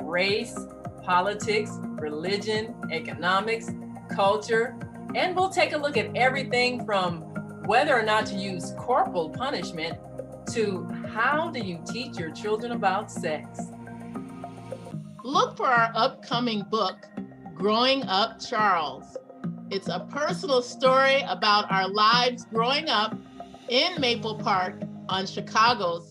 race, politics, religion, economics, culture, and we'll take a look at everything from whether or not to use corporal punishment to how do you teach your children about sex. Look for our upcoming book, Growing Up Charles. It's a personal story about our lives growing up in Maple Park on Chicago's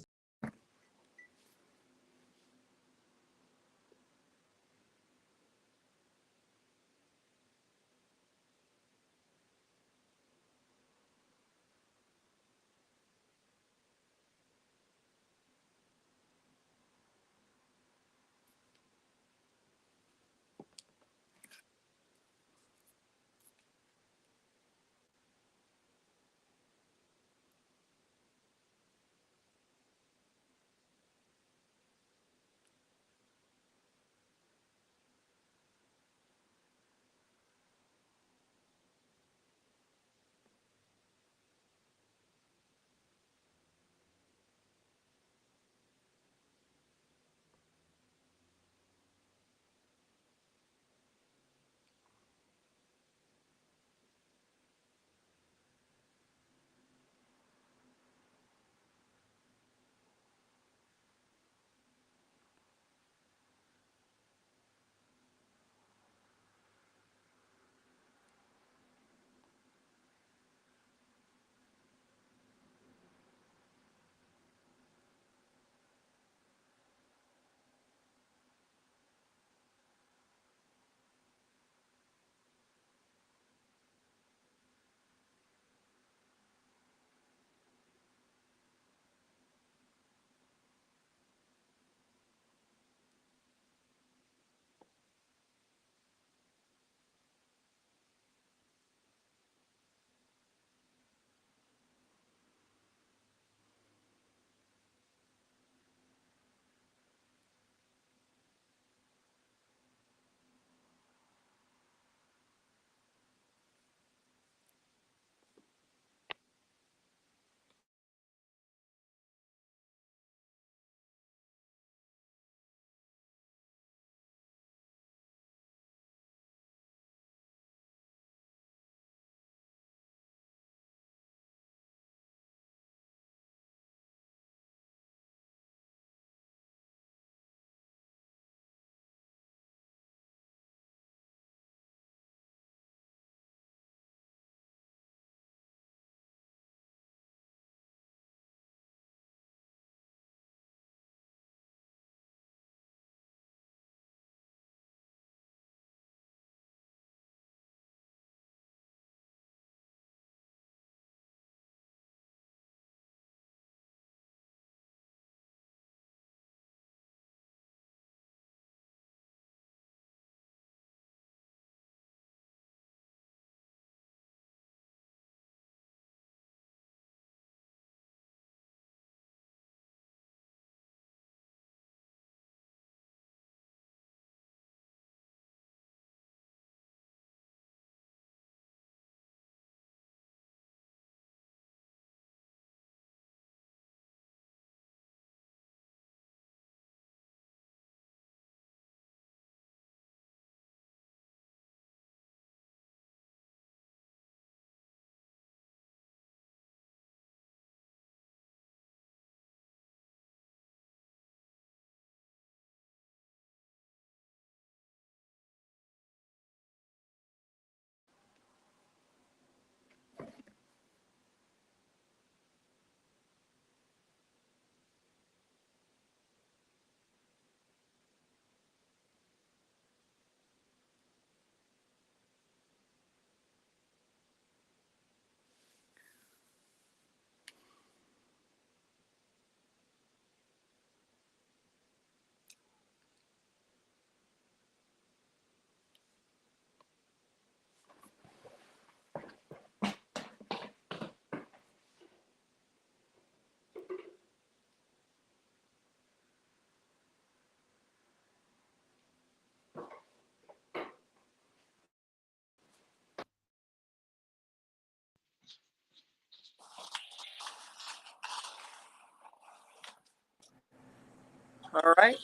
All right.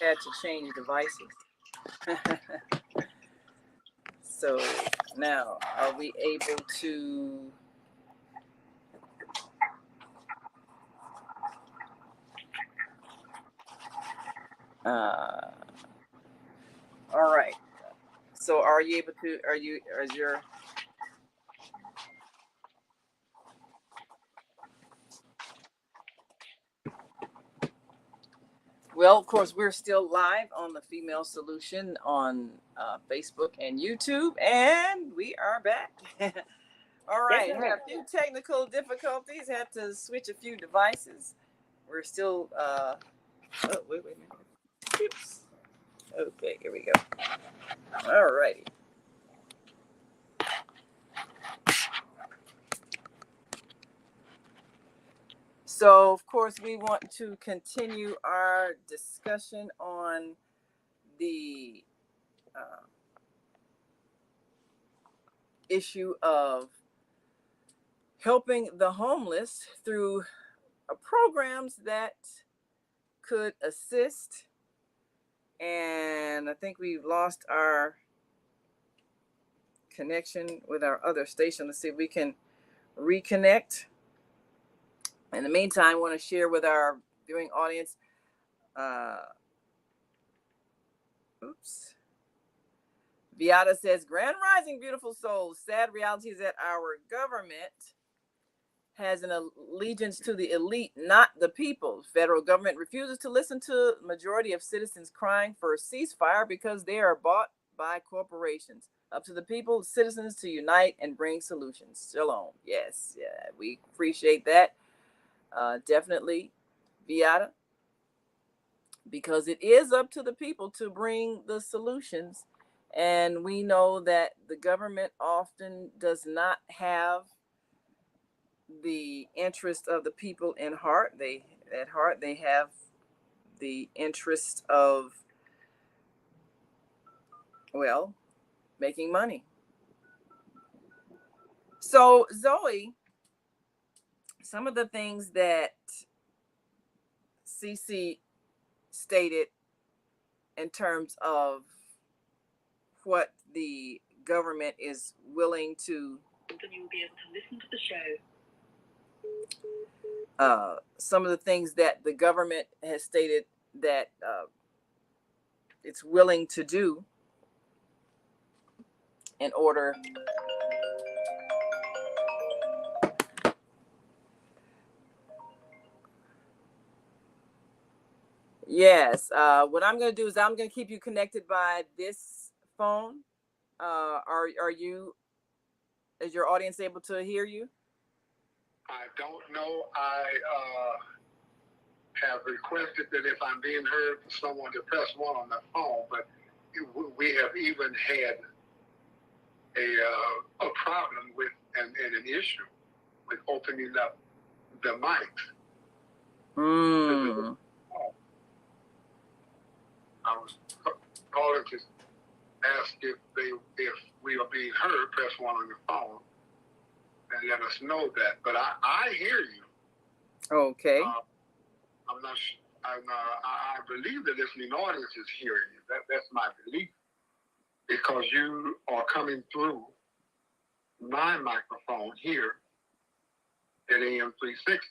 Had to change devices. So now, are we able to? All right. So, are you able to? Are you? Is your? Well, of course, we're still live on the Female Solution on Facebook and YouTube, and we are back. All right, had a few technical difficulties, had to switch a few devices. We're still, oh, wait a minute. Oops. Okay, here we go. All righty. So, of course, we want to continue our discussion on the issue of helping the homeless through programs that could assist. And I think we've lost our connection with our other station. Let's see if we can reconnect. In the meantime, I want to share with our viewing audience. Oops. Viata says, Grand Rising, beautiful souls. Sad reality is that our government has an allegiance to the elite, not the people. Federal government refuses to listen to majority of citizens crying for a ceasefire because they are bought by corporations. Up to the people, citizens, to unite and bring solutions. Shalom. Yes, yeah, we appreciate that. Definitely, Viata, because it is up to the people to bring the solutions. And we know that the government often does not have the interest of the people in heart. They have the interest of, well, making money. So, Zoe, some of the things that CC stated in terms of what the government is willing to, then you will be able to listen to the show. some of the things that the government has stated that it's willing to do in order Yes. What I'm going to do is I'm going to keep you connected by this phone. Are you? Is your audience able to hear you? I don't know. I have requested that if I'm being heard, for someone to press one on the phone, but we have even had a problem with and an issue with opening up the mics. I was calling to ask if we are being heard, press one on the phone and let us know that. But I hear you. Okay. I'm not. I believe the listening audience is hearing you. That's my belief, because you are coming through my microphone here at AM 360,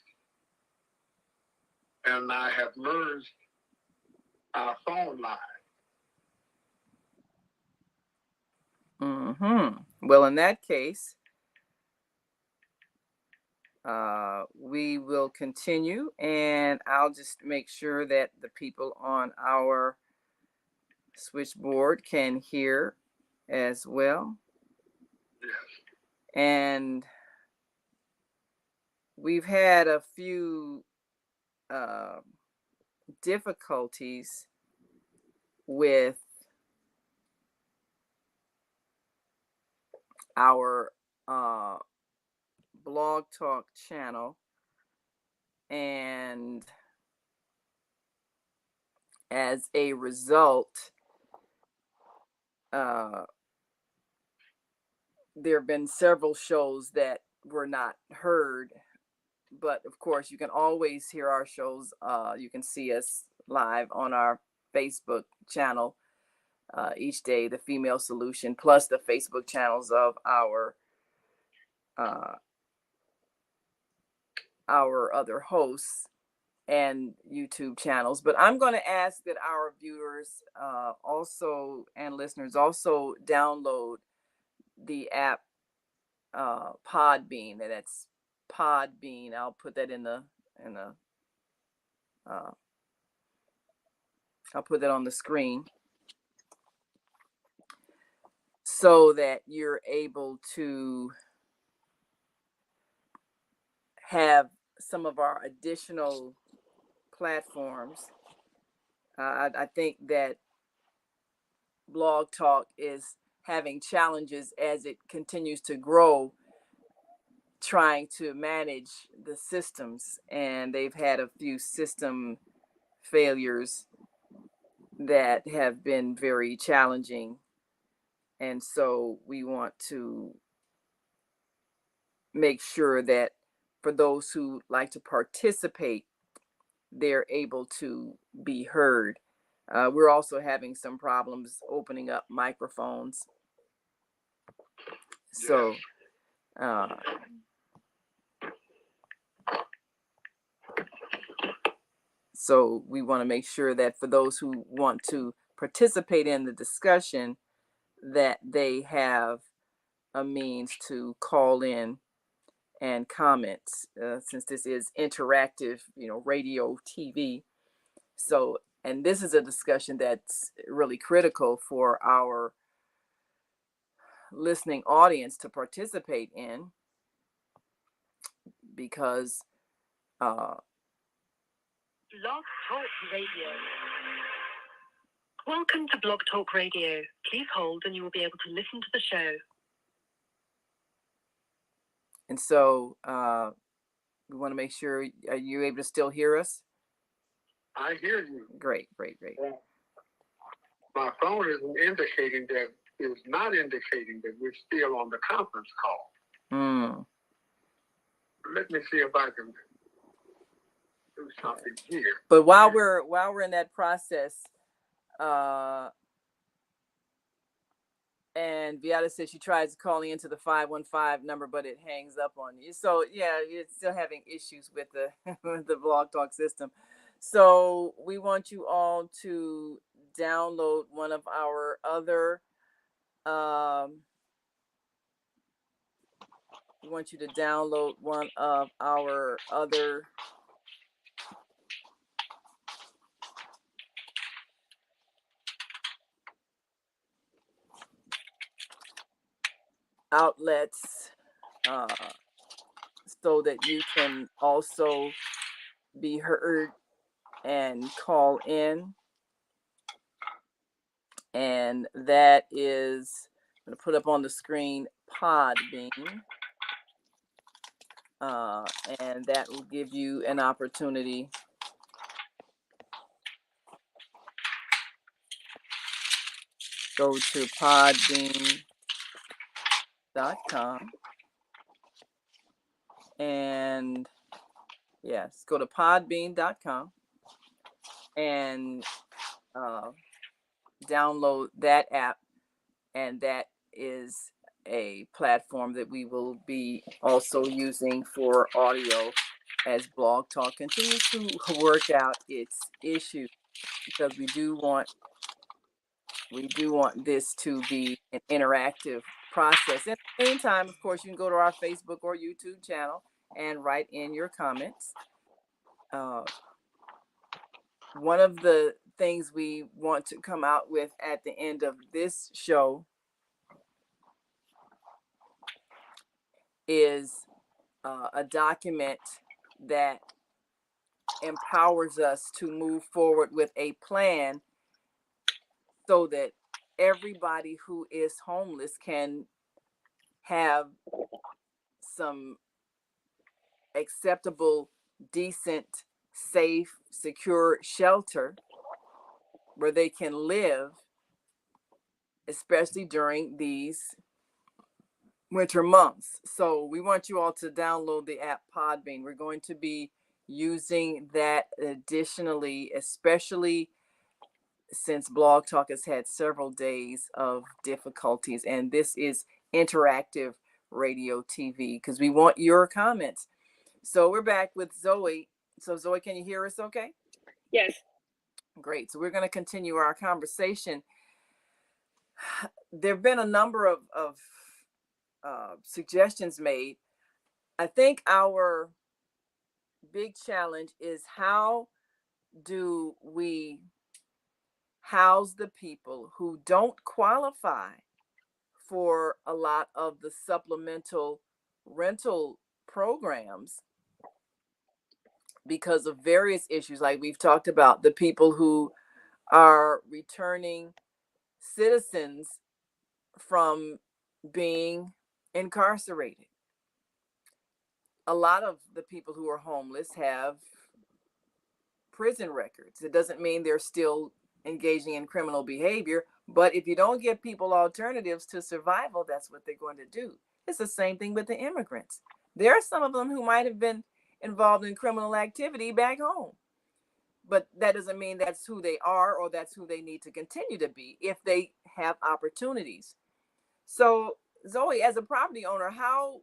and I have merged our phone line. Well, in that case, we will continue, and I'll just make sure that the people on our switchboard can hear as well. Yes. And we've had a few difficulties with our Blog Talk channel, and as a result, there have been several shows that were not heard but of course, you can always hear our shows. You can see us live on our Facebook channel each day, the Female Solution, plus the Facebook channels of our other hosts and YouTube channels. But I'm going to ask that our viewers also and listeners also download the app Podbean. That's Podbean. I'll put that I'll put that on the screen so that you're able to have some of our additional platforms. I think that Blog Talk is having challenges as it continues to grow, trying to manage the systems, and they've had a few system failures that have been very challenging. And so we want to make sure that for those who like to participate, they're able to be heard. We're also having some problems opening up microphones. So so we want to make sure that for those who want to participate in the discussion, that they have a means to call in and comment, since this is interactive, radio, TV. So, and this is a discussion that's really critical for our listening audience to participate in, because Blog Talk Radio. Welcome to Blog Talk Radio. Please hold and you will be able to listen to the show. And so we want to make sure, are you able to still hear us? I hear you. Great. My phone is not indicating that we're still on the conference call. Let me see if I can do something here. But while we're in that process, and Viata says she tries calling into the 515 number, but it hangs up on you. So yeah, you're still having issues with the with the Blog Talk system. So we want you all to download one of our other outlets, so that you can also be heard and call in. And that is, I'm going to put up on the screen, Podbean. And that will give you an opportunity go to podbean.com, and yes, go to podbean.com and download that app, and that is a platform that we will be also using for audio as Blog Talk continues to work out its issues, because we do want this to be an interactive process. In the meantime, of course, you can go to our Facebook or YouTube channel and write in your comments. One of the things we want to come out with at the end of this show is a document that empowers us to move forward with a plan, so that everybody who is homeless can have some acceptable, decent, safe, secure shelter where they can live, especially during these winter months. So we want you all to download the app Podbean. We're going to be using that additionally, especially since Blog Talk has had several days of difficulties, and this is interactive radio TV because we want your comments. So we're back with Zoe. So Zoe, can you hear us okay? Yes. Great. So we're going to continue our conversation. There have been a number of suggestions made. I think our big challenge is how do we house the people who don't qualify for a lot of the supplemental rental programs because of various issues like we've talked about, the people who are returning citizens from being incarcerated. A lot of the people who are homeless have prison records. It doesn't mean they're still engaging in criminal behavior, but if you don't give people alternatives to survival, that's what they're going to do. It's the same thing with the immigrants. There are some of them who might have been involved in criminal activity back home, but that doesn't mean that's who they are or that's who they need to continue to be if they have opportunities. So Zoe, as a property owner, how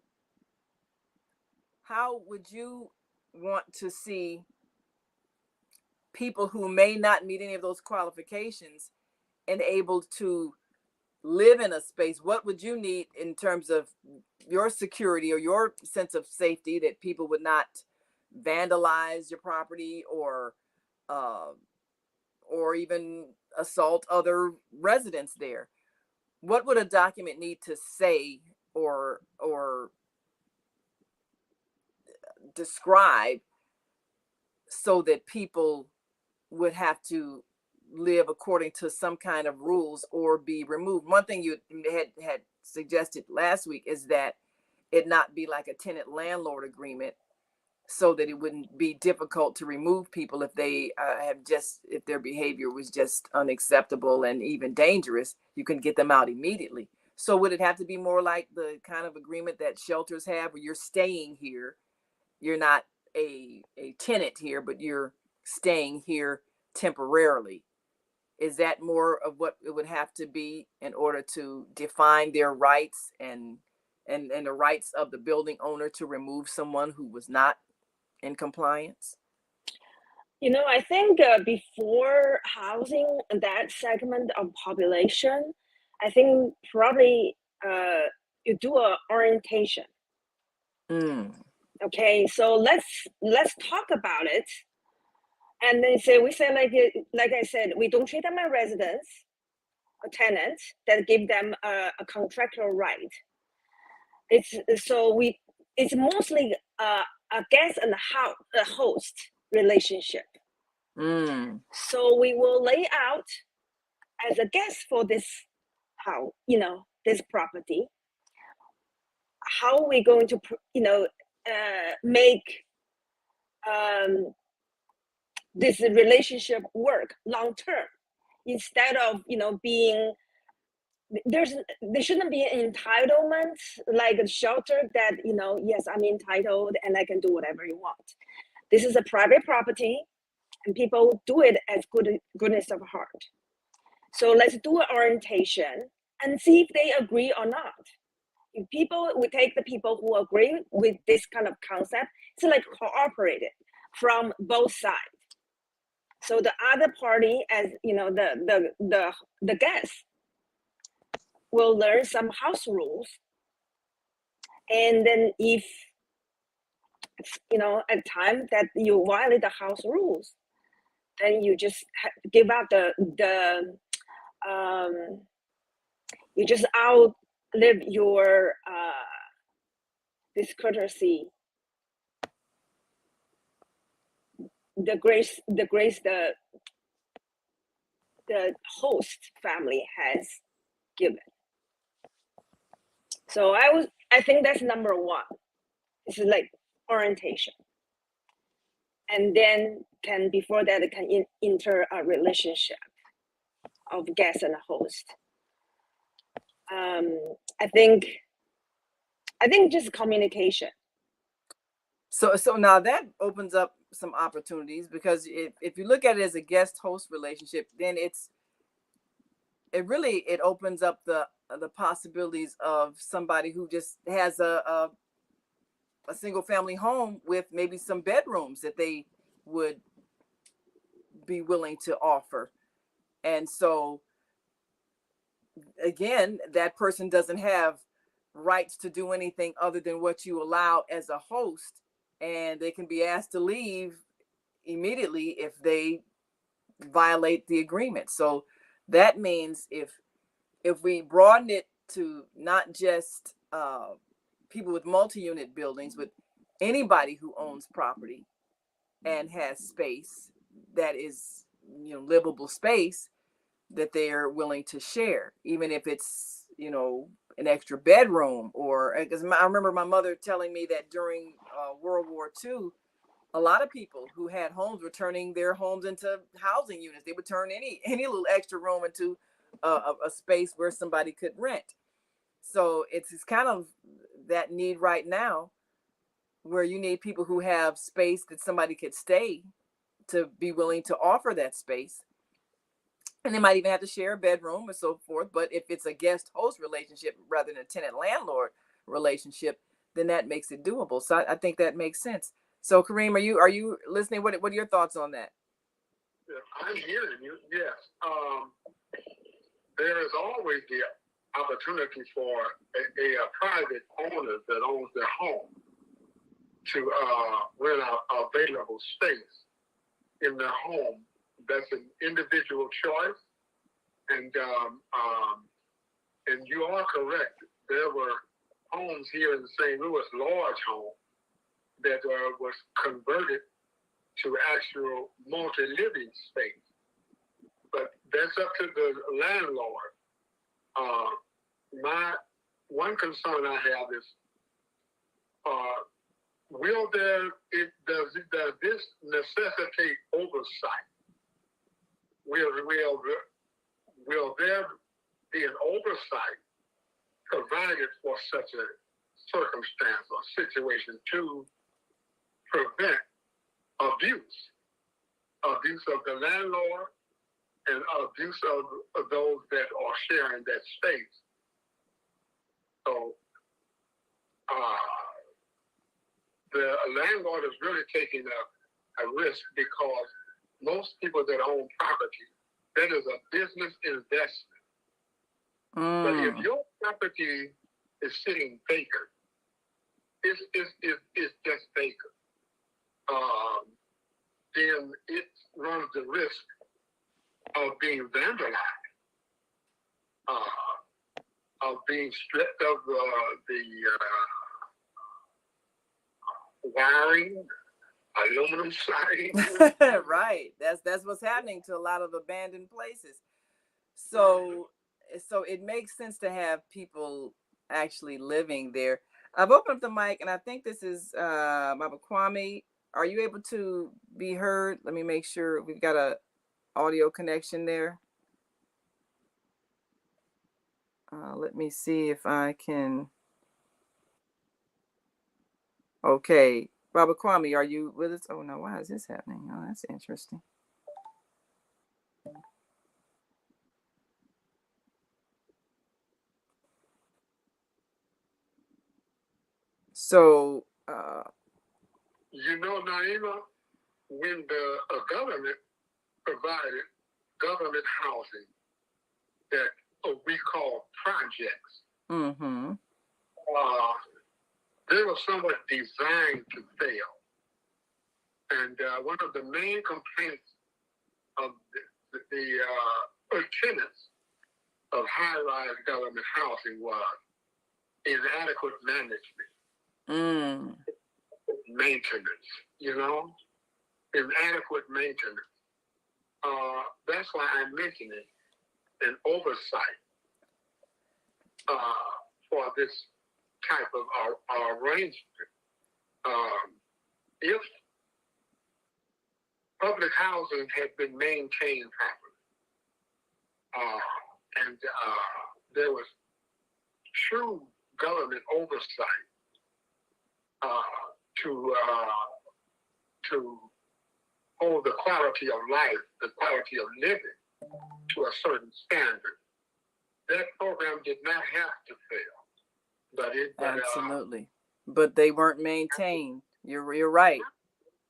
would you want to see people who may not meet any of those qualifications and able to live in a space? What would you need in terms of your security or your sense of safety that people would not vandalize your property or even assault other residents there? What would a document need to say or describe so that people would have to live according to some kind of rules or be removed? One thing you had suggested last week is that it not be like a tenant landlord agreement, so that it wouldn't be difficult to remove people if they if their behavior was just unacceptable and even dangerous. You can get them out immediately. So would it have to be more like the kind of agreement that shelters have, where you're staying here, you're not a tenant here, but you're staying here temporarily? Is that more of what it would have to be in order to define their rights and the rights of the building owner to remove someone who was not in compliance? I think before housing that segment of population, I think probably you do a orientation. Okay, so let's talk about it. And then we say like I said, we don't treat them as residents or tenants that give them a contractual right. It's mostly a guest and a host relationship. So we will lay out as a guest for this house, this property, how we're going to make this relationship work long term, instead of being there shouldn't be an entitlement like a shelter that yes, I'm entitled and I can do whatever you want. This is a private property and people do it as goodness of heart. So let's do an orientation and see if they agree or not. If we take the people who agree with this kind of concept, it's like cooperated from both sides. So the other party, as the guest, will learn some house rules, and then if at time that you violate the house rules, then you just give out you just outlive your discourtesy, the grace the host family has given. So I think that's number one. This is like orientation, and then before that it can enter a relationship of guest and host. I think I think just communication. So now that opens up some opportunities, because if you look at it as a guest host relationship, then it opens up the possibilities of somebody who just has a single family home with maybe some bedrooms that they would be willing to offer. And so again, that person doesn't have rights to do anything other than what you allow as a host, and they can be asked to leave immediately if they violate the agreement. So that means if we broaden it to not just people with multi-unit buildings, but anybody who owns property and has space that is, livable space that they are willing to share, even if it's, an extra bedroom. Or because I remember my mother telling me that during World War II, a lot of people who had homes were turning their homes into housing units. They would turn any little extra room into a space where somebody could rent. So it's kind of that need right now, where you need people who have space that somebody could stay, to be willing to offer that space. And they might even have to share a bedroom or so forth. But if it's a guest host relationship rather than a tenant landlord relationship, then that makes it doable. So I think that makes sense. So Kareem, are you listening? What are your thoughts on that? I'm hearing you. Yes. There is always the opportunity for a private owner that owns their home to rent out available space in their home. That's an individual choice, and you are correct. There were homes here in St. Louis, large homes, that was converted to actual multi-living space. But that's up to the landlord. My one concern I have is, does this necessitate oversight? Will there be an oversight provided for such a circumstance or situation to prevent abuse of the landlord and abuse of those that are sharing that space? So the landlord is really taking a risk, because most people that own property, that is a business investment. But if your property is sitting vacant, it's just vacant, then it runs the risk of being vandalized, of being stripped of the wiring, aluminum siding. Right. That's what's happening to a lot of abandoned places. So it makes sense to have people actually living there. I've opened up the mic, and I think this is Baba Kwame. Are you able to be heard? Let me make sure we've got a audio connection there. Let me see if I can. Okay, Baba Kwame, are you with us? Oh no, why is this happening? Oh, that's interesting. So, Naima, when the government provided government housing that we call projects, they were somewhat designed to fail. And one of the main complaints of the tenants of high-rise government housing was inadequate management. Maintenance, inadequate maintenance. That's why I'm mentioning an oversight for this type of arrangement. If public housing had been maintained properly, and there was true government oversight to hold the quality of life, the quality of living to a certain standard. That program did not have to fail, but it absolutely. But they weren't maintained. You're right.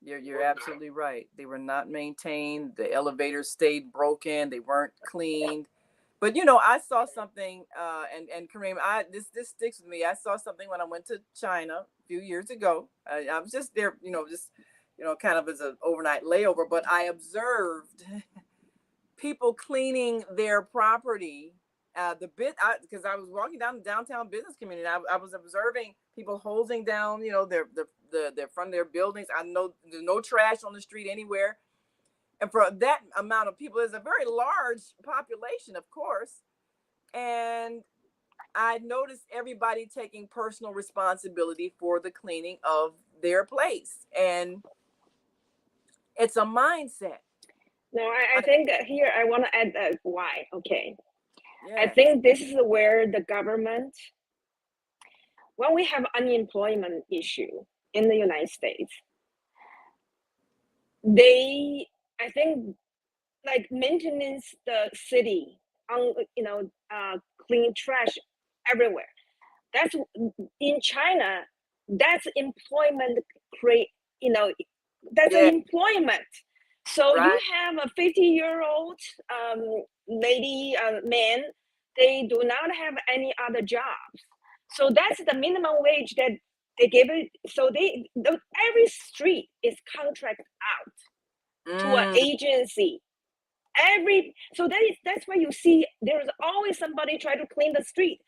You're absolutely right. They were not maintained. The elevators stayed broken. They weren't cleaned. But I saw something, and Kareem, this sticks with me. I saw something when I went to China a few years ago. I was just there, kind of as an overnight layover. But I observed people cleaning their property. Because I was walking down the downtown business community, I was observing people holding down, their front of their buildings. I know there's no trash on the street anywhere. And for that amount of people, it's a very large population, of course. And I noticed everybody taking personal responsibility for the cleaning of their place. And it's a mindset. No, I think here I want to add why. Okay. Yes. I think this is where the government, when we have unemployment issue in the United States, I think, like maintenance the city, clean trash everywhere. That's in China. That's employment that's employment. So right. You have a 50-year-old lady, man. They do not have any other jobs. So that's the minimum wage that they give it. So every street is contract out to an agency. That's why you see there's always somebody try to clean the street.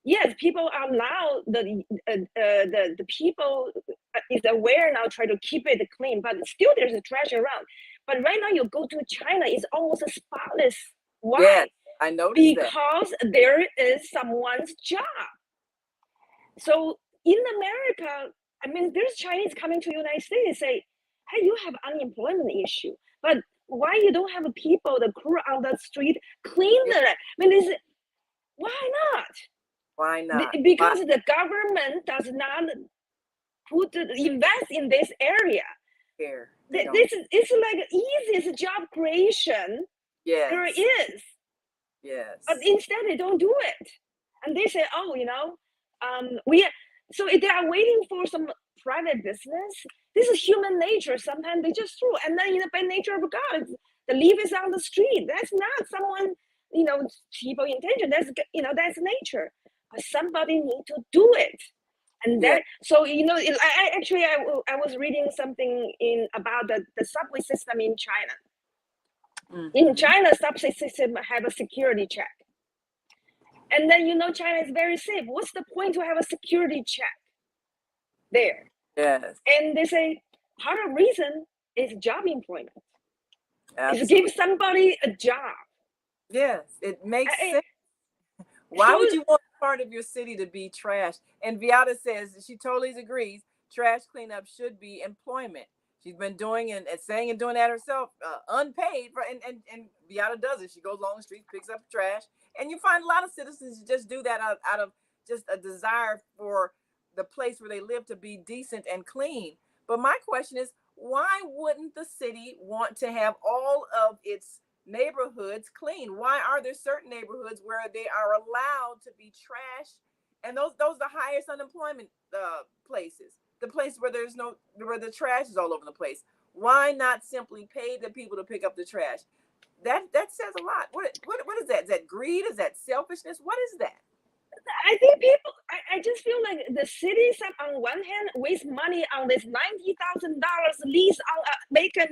Yes, people are now the people is aware now, try to keep it clean, but still there's a trash around. But right now you go to China, it's almost spotless. Why? Yes, I noticed because there is someone's job. So in America, I mean, there's Chinese coming to the United States and say, hey, you have unemployment issue, but why you don't have people, the crew on the street, clean it? I mean, why not? Why not? Because the government does not invest in this area. Here, it's like easiest job creation there is. Yes. But instead they don't do it, and they say, oh, so if they are waiting for some private business, this is human nature. Sometimes they just throw, and then by nature of God, the leaf is on the street. That's not someone people intention. That's nature. But somebody need to do it, and that. So I was reading something about the subway system in China. Mm-hmm. In China, subway system have a security check, and then China is very safe. What's the point to have a security check there? Yes. And they say part of reason is job employment. Absolutely. Is to give somebody a job. Yes, it makes sense. Why would you want part of your city to be trash? And Viata says she totally agrees. Trash cleanup should be employment. She's been doing and saying and doing that herself, unpaid. And Viata does it. She goes along the streets, picks up trash, and you find a lot of citizens who just do that out of just a desire for the place where they live to be decent and clean. But my question is, why wouldn't the city want to have all of its neighborhoods clean? Why are there certain neighborhoods where they are allowed to be trash, and those are the highest unemployment places, the place where where the trash is all over the place? Why not simply pay the people to pick up the trash? That says a lot. What is that? Is that greed? Is that selfishness? What is that? I think people, I just feel like the cities on one hand waste money on this $90,000 lease on a vacant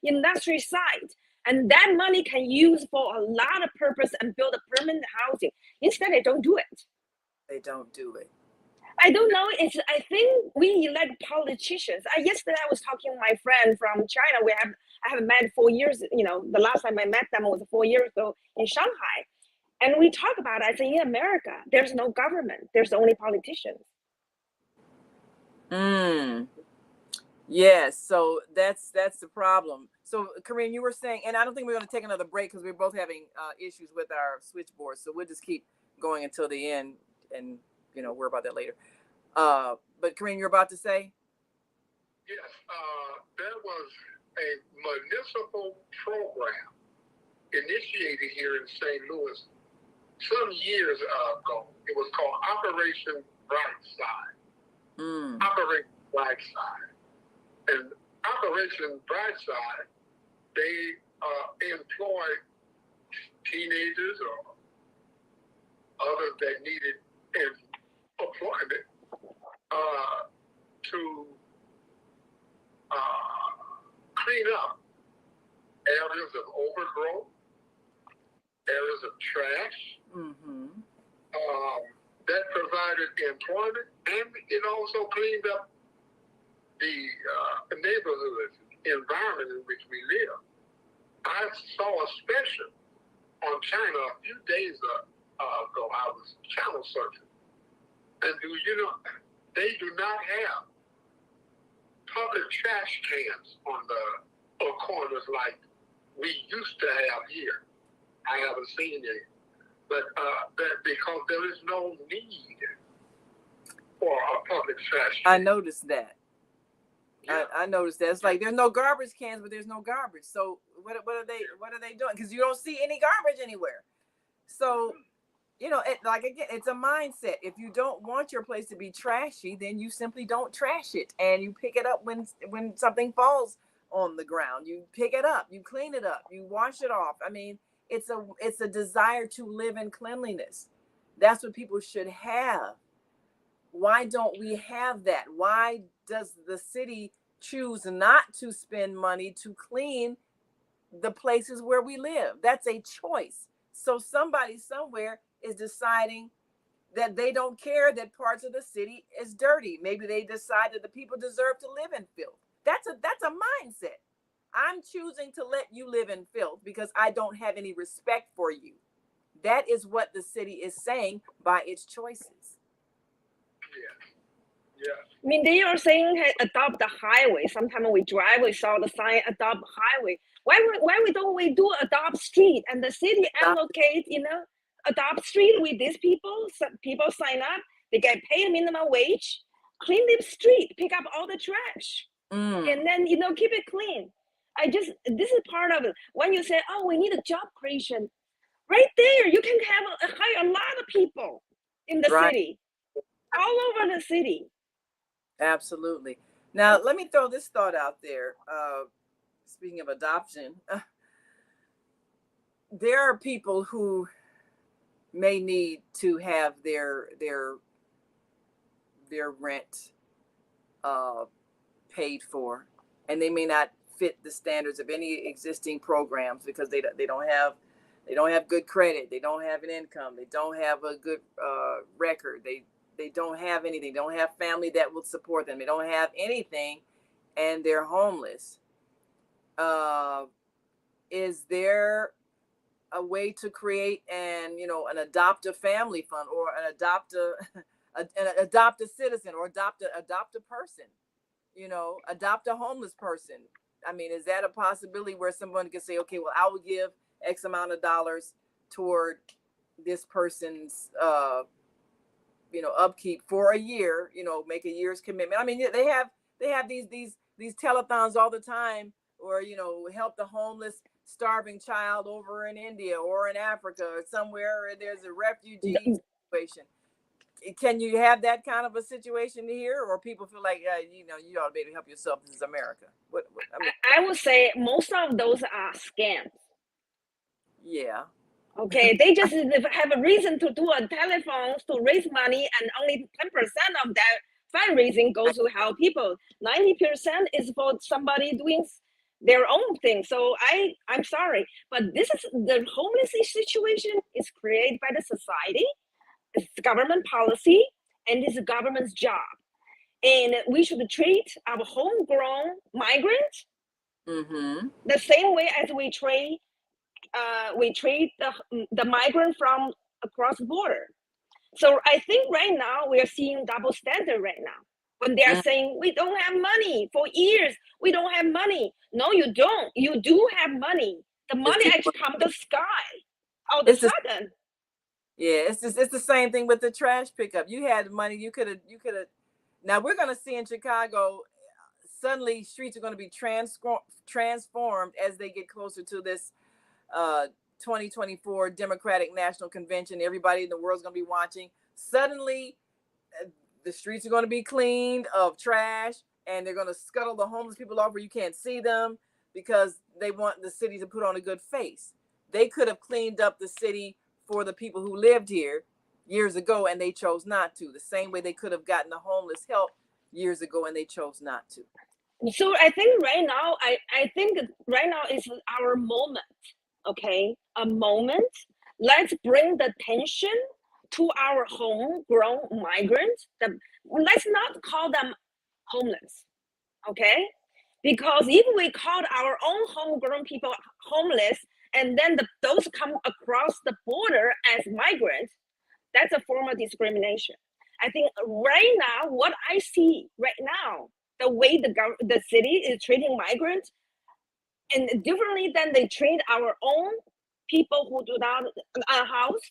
industry site. And that money can use for a lot of purpose and build a permanent housing. Instead, they don't do it. They don't do it. I don't know. I think we elect politicians. Yesterday I was talking to my friend from China. I haven't met 4 years. The last time I met them was 4 years ago in Shanghai. And we talk about it. I say, in America, there's no government. There's only politicians. Yes. So that's the problem. So, Kareem, you were saying, and I don't think we're going to take another break because we're both having issues with our switchboard. So we'll just keep going until the end, and worry about that later. But Kareem, you're about to say? Yes, there was a municipal program initiated here in St. Louis some years ago. It was called Operation Brightside. Operation Brightside. And Operation Brightside, they employ teenagers or others that needed employment to clean up areas of overgrowth, areas of trash. That provided employment, and it also cleaned up the neighborhood environment in which we live. I saw a special on China a few days ago. I was channel surfing, and they do not have public trash cans on the corners like we used to have here. I haven't seen any. But because there is no need for a public trash can. I noticed that. Yeah. I noticed that. It's like there's no garbage cans, but there's no garbage. So what are they doing? Because you don't see any garbage anywhere. So it's a mindset. If you don't want your place to be trashy, then you simply don't trash it, and you pick it up when something falls on the ground. You pick it up, you clean it up, you wash it off. I mean, it's a desire to live in cleanliness. That's what people should have. Why don't we have that? Why does the city choose not to spend money to clean the places where we live? That's a choice. So somebody somewhere is deciding that they don't care that parts of the city is dirty. Maybe they decide that the people deserve to live in filth. That's a mindset. I'm choosing to let you live in filth because I don't have any respect for you. That is what the city is saying by its choices. Yeah. I mean, they are saying, hey, adopt the highway. Sometimes we drive, we saw the sign, adopt highway. Why don't we do adopt street? And the city allocate, adopt street with these people. Some people sign up, they get paid minimum wage, clean the street, pick up all the trash, and then, keep it clean. This is part of it. When you say, oh, we need a job creation, right there, you can hire a lot of people in the city, all over the city. Absolutely. Now, let me throw this thought out there. Speaking of adoption, there are people who may need to have their rent paid for, and they may not fit the standards of any existing programs because they don't have good credit, they don't have an income, they don't have a good record, they don't have anything, they don't have family that will support them, they don't have anything, and they're homeless. Is there a way to create an adopt a family fund, or an adopt a citizen, or adopt a person, adopt a homeless person? I mean, is that a possibility where someone can say, okay, well, I will give X amount of dollars toward this person's upkeep for a year, make a year's commitment? I mean, they have these telethons all the time, or help the homeless starving child over in India or in Africa or somewhere where there's a refugee situation. Can you have that kind of a situation here, or people feel like you ought to be able to help yourself? This is America. I would say most of those are scams. Yeah. Okay, they just have a reason to do a telephone to raise money, and only 10% of that fundraising goes to help people. 90% is for somebody doing their own thing. So I'm sorry, but this is the homeless situation is created by the society. It's government policy, and it's the government's job. And we should treat our homegrown migrants the same way as we treat the migrant from across the border. So I think right now we are seeing double standard right now. When they are saying we don't have money for years, we don't have money. No, you don't. You do have money. The money actually comes from the sky all of a sudden. Yeah, it's the same thing with the trash pickup. You had money, you could have Now we're going to see in Chicago, suddenly streets are going to be transformed as they get closer to this 2024 Democratic National Convention. Everybody in the world is going to be watching. Suddenly, the streets are going to be cleaned of trash, and they're going to scuttle the homeless people off where you can't see them because they want the city to put on a good face. They could have cleaned up the city for the people who lived here years ago, and they chose not to. The same way they could have gotten the homeless help years ago, and they chose not to. So I think right now, I think right now is our moment, okay? A moment. Let's bring the attention to our homegrown migrants. Let's not call them homeless, okay? Because if we call our own homegrown people homeless, and then those come across the border as migrants, that's a form of discrimination. I think right now, what I see right now, the way the city is treating migrants, and differently than they treat our own people who do not unhoused.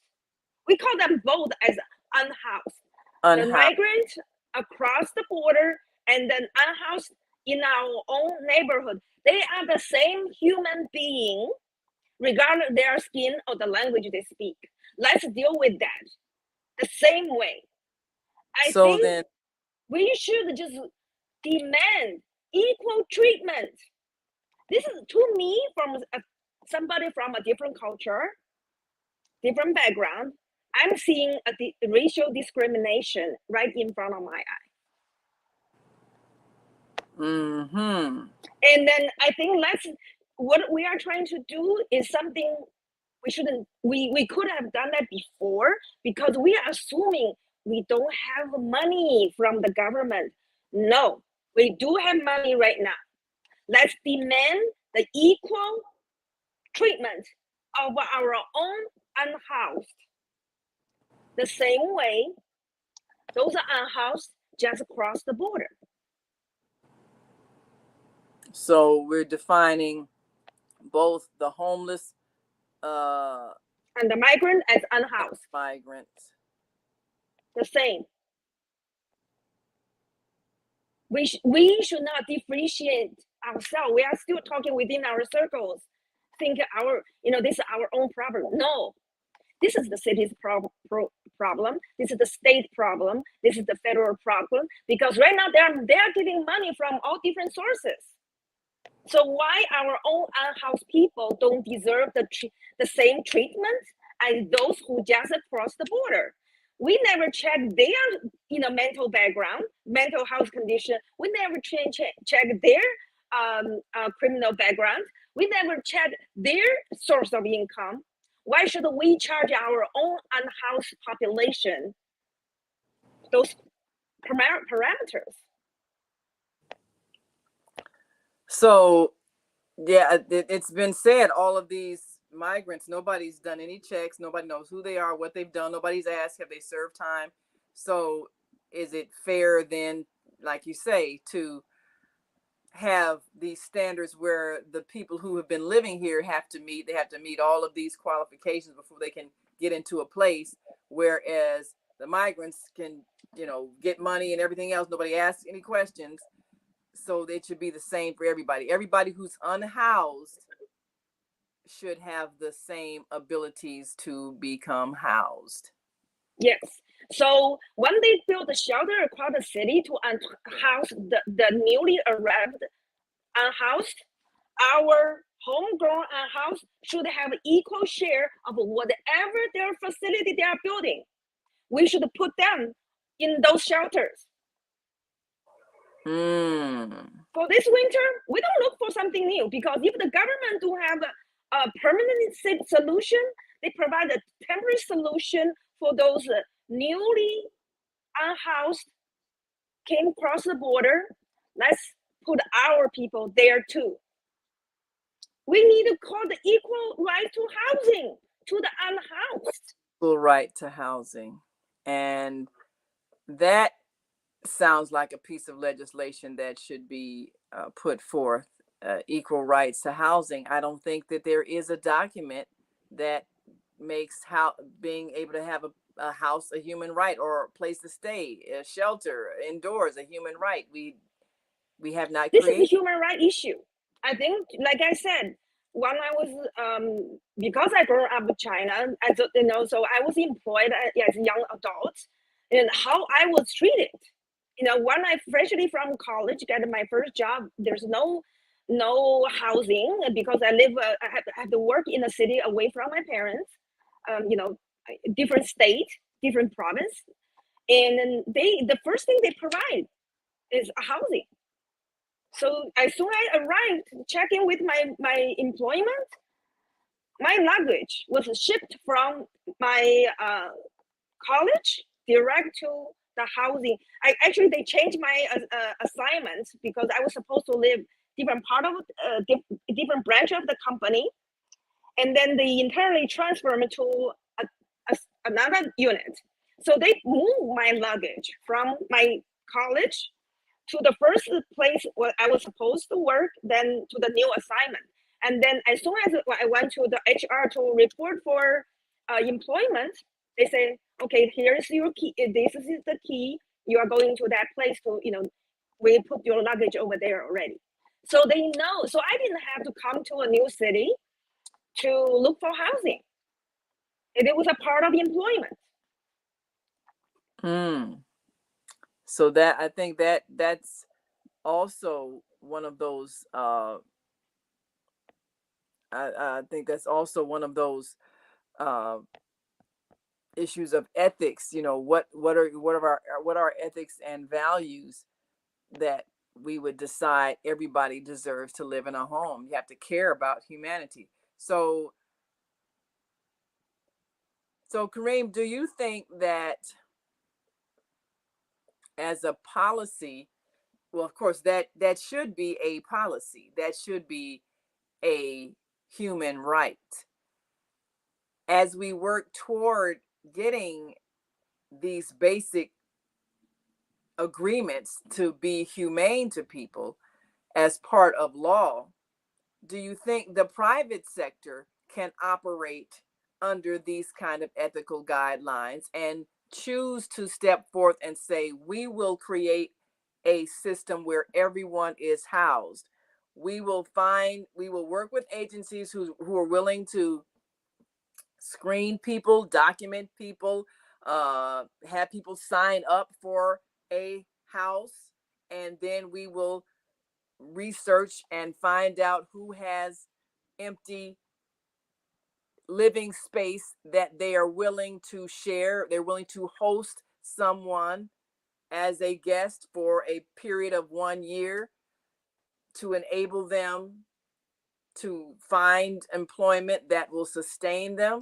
We call them both as unhoused. The migrants across the border and then unhoused in our own neighborhood. They are the same human being, regardless of their skin or the language they speak. Let's deal with that the same way. I think we should just demand equal treatment. This is, to me, from somebody from a different culture, different background, I'm seeing a racial discrimination right in front of my eye. Mm-hmm. And then I think what we are trying to do is something we could have done that before, because we are assuming we don't have money from the government. No, we do have money right now. Let's demand the equal treatment of our own unhoused. The same way those are unhoused just across the border. So we're defining both the homeless and the migrant as unhoused. Migrants. The same. We should not differentiate ourselves. We are still talking within our circles. Think this is our own problem. No, this is the city's problem. This is the state problem. This is the federal problem. Because right now they are getting money from all different sources. So why our own unhoused people don't deserve the same treatment as those who just cross the border? We never check their mental background, mental health condition. We never check their criminal background. We never check their source of income. Why should we charge our own unhoused population those parameters? So, yeah, it's been said, all of these migrants, nobody's done any checks. Nobody knows who they are, what they've done. Nobody's asked, have they served time? So is it fair then, like you say, to have these standards where the people who have been living here have to meet all of these qualifications before they can get into a place, whereas the migrants can, get money and everything else. Nobody asks any questions. So it should be the same for everybody. Everybody who's unhoused should have the same abilities to become housed. Yes. So when they build a shelter across the city to unhouse the newly arrived unhoused, our homegrown unhoused should have equal share of whatever their facility they are building. We should put them in those shelters. For this winter, we don't look for something new, because if the government do have a permanent solution, they provide a temporary solution for those newly unhoused came across the border. Let's put our people there too. We need to call the equal right to housing to the unhoused. Equal right to housing. And that sounds like a piece of legislation that should be put forth, equal rights to housing. I don't think that there is a document that makes being able to have a house a human right, or a place to stay, a shelter indoors a human right. We have not This is a created. human right issue. I think, like I said, when I was because I grew up in China, so I was employed as a young adult, and how I was treated. When I freshly from college got my first job, there's no housing because I have to work in a city away from my parents. Different state, different province, and then the first thing they provide is a housing. So as soon as I arrived, checking with my employment, my luggage was shipped from my college direct to the housing. They changed my assignments because I was supposed to live different part of different branch of the company, and then they internally transfer me to another unit. So they moved my luggage from my college to the first place where I was supposed to work, then to the new assignment. And then as soon as I went to the HR to report for employment, they say, okay, here's your key. This is the key. You are going to that place to, we put your luggage over there already. So they know. So I didn't have to come to a new city to look for housing. It was a part of employment. So that, I think that's also one of those I think that's also one of those issues of ethics. What are ethics and values that we would decide everybody deserves to live in a home? You have to care about humanity. So Kareem, do you think that as a policy, well, of course, that should be a policy, that should be a human right, as we work toward getting these basic agreements to be humane to people as part of law? Do you think the private sector can operate under these kind of ethical guidelines and choose to step forth and say, we will create a system where everyone is housed? We will work with agencies who are willing to screen people, document people, have people sign up for a house, and then we will research and find out who has empty living space that they are willing to share. They're willing to host someone as a guest for a period of 1 year to enable them to find employment that will sustain them.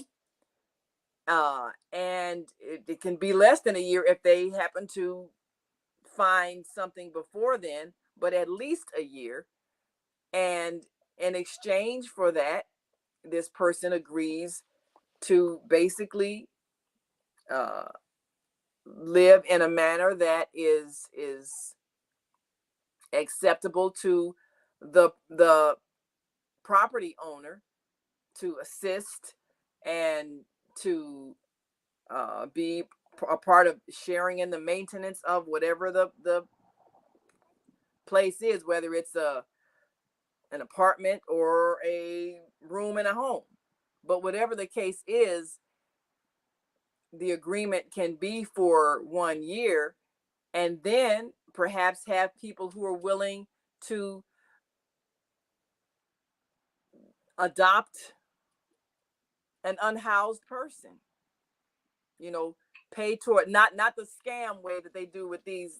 And it can be less than a year if they happen to find something before then, but at least a year. And in exchange for that, this person agrees to basically live in a manner that is acceptable to the property owner, to assist and to be a part of sharing in the maintenance of whatever the place is, whether it's an apartment or a room in a home. But whatever the case is, the agreement can be for 1 year, and then perhaps have people who are willing to adopt an unhoused person, pay toward, not the scam way that they do with these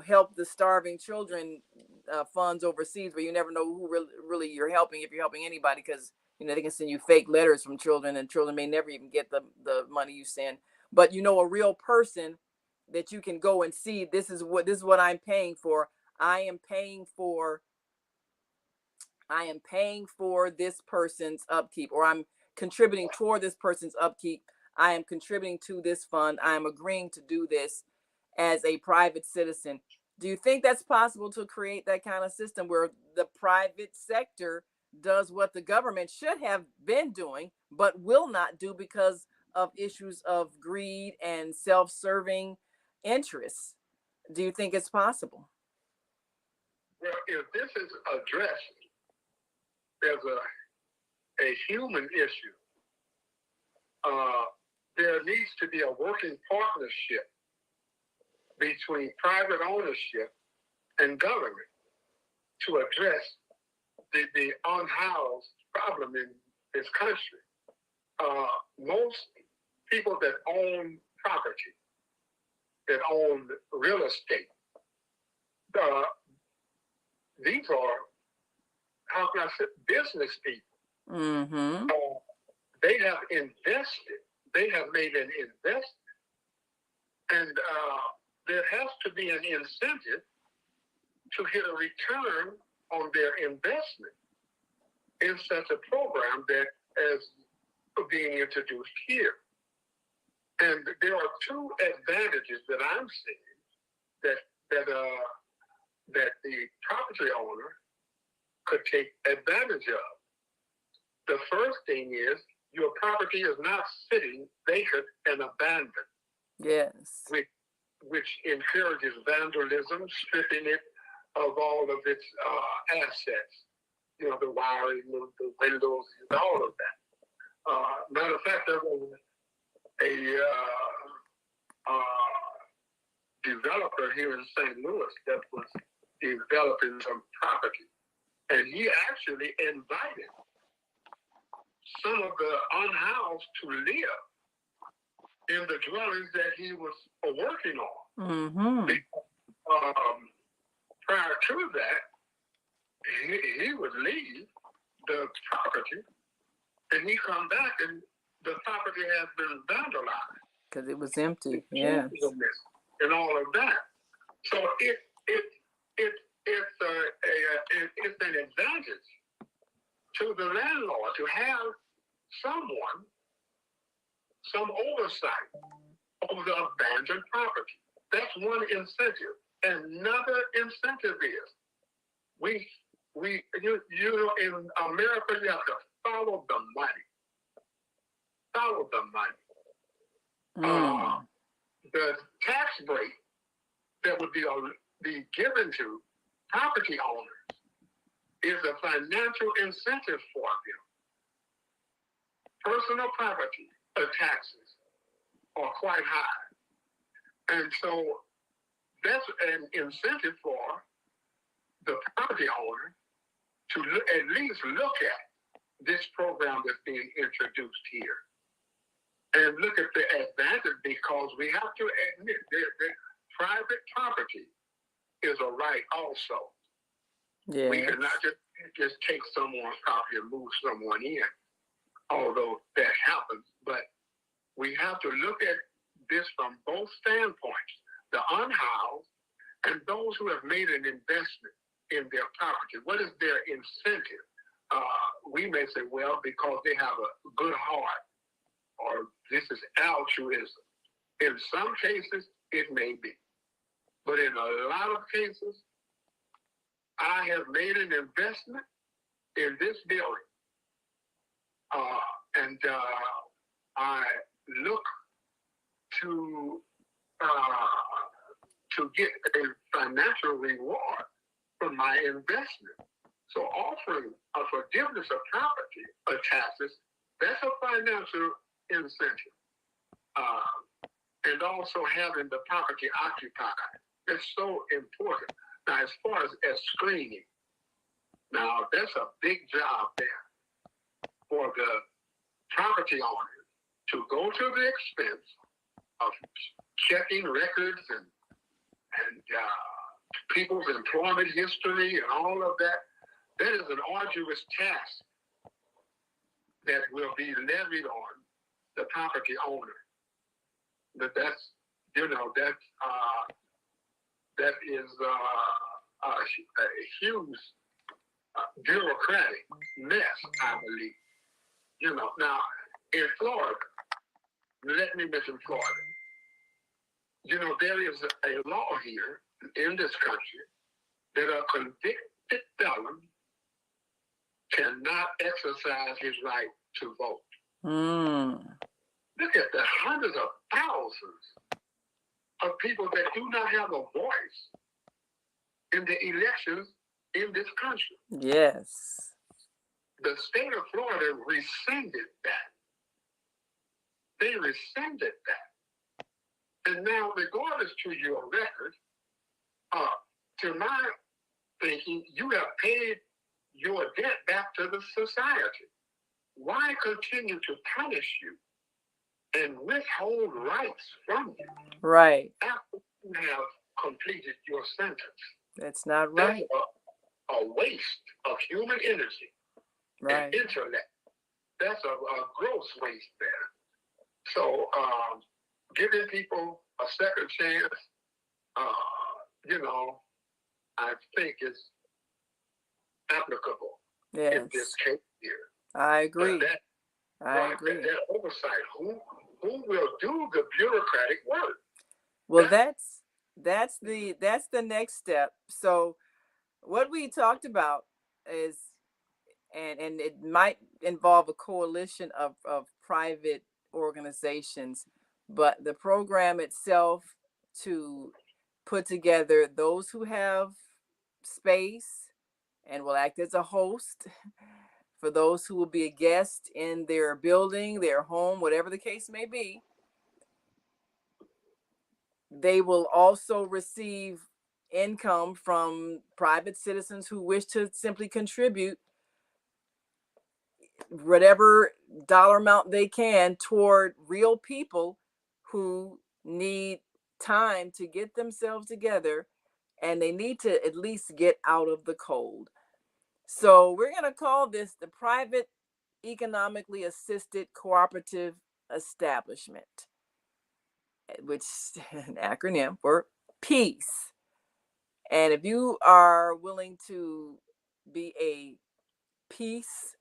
help the starving children funds overseas, where you never know who really you're helping, if you're helping anybody, because they can send you fake letters from children, and children may never even get the money you send. But a real person that you can go and see, this is what I'm paying for. I am paying for this person's upkeep, or I'm contributing toward this person's upkeep. I am contributing to this fund. I am agreeing to do this as a private citizen. Do you think that's possible to create that kind of system where the private sector does what the government should have been doing, but will not do because of issues of greed and self-serving interests. Do you think it's possible? Well, if this is addressed as a human issue, there needs to be a working partnership between private ownership and government to address the unhoused problem in this country. Most people that own property, that own real estate, these are, how can I say, business people. Mm-hmm. They have invested, they have made an investment, and there has to be an incentive to get a return on their investment in such a program that is being introduced here. And there are two advantages that I'm seeing that the property owner could take advantage of. The first thing is your property is not sitting vacant and abandoned. Yes. Which encourages vandalism, stripping it of all of its assets. You know, the wiring, the windows, and all of that. Matter of fact, there was a developer here in St. Louis that was developing some property. And he actually invited some of the unhoused to live in the dwellings that he was working on. Mm-hmm. Prior to that, he would leave the property and he come back and the property has been vandalized. Because it was empty, yes. And all of that. So it's an advantage to the landlord to have someone, some oversight over the abandoned property. That's one incentive. Another incentive is in America you have to follow the money. Follow the money. The tax break that would be given to property owners is a financial incentive for them. Personal property taxes are quite high. And so that's an incentive for the property owner to at least look at this program that's being introduced here. And look at the advantage, because we have to admit that private property is a right also. Yeah. We cannot just take someone's property and move someone in, although that happens. But we have to look at this from both standpoints, the unhoused and those who have made an investment in their property. What is their incentive? We may say, well, because they have a good heart, or this is altruism. In some cases, it may be. But in a lot of cases, I have made an investment in this building. And I look to get a financial reward from my investment. So offering a forgiveness of property taxes, that's a financial incentive. And also having the property occupied. It's so important. Now, as far as screening, now that's a big job there for the property owner to go to the expense of checking records and people's employment history and all of that. That is an arduous task that will be levied on the property owner. That's a huge bureaucratic mess, I believe. Now in Florida, let me mention Florida. There is a law here in this country that a convicted felon cannot exercise his right to vote. Mm. Look at the hundreds of thousands of people that do not have a voice in the elections in this country. Yes. The state of Florida rescinded that. They rescinded that. And now, regardless to your record, to my thinking, you have paid your debt back to the society. Why continue to punish you and withhold rights from you? Right. After you have completed your sentence. That's not right. That's a waste of human energy right. and intellect. That's a gross waste there. So giving people a second chance, I think is applicable in this case here. I agree. I agree. That oversight, who will do the bureaucratic work? Well, that's the next step. So what we talked about is, and it might involve a coalition of private organizations, but the program itself to put together those who have space and will act as a host for those who will be a guest in their building, their home, whatever the case may be. They will also receive income from private citizens who wish to simply contribute whatever dollar amount they can toward real people who need time to get themselves together, and they need to at least get out of the cold. So we're going to call this the Private Economically Assisted Cooperative Establishment, which is an acronym for PEACE. And if you are willing to be a PEACE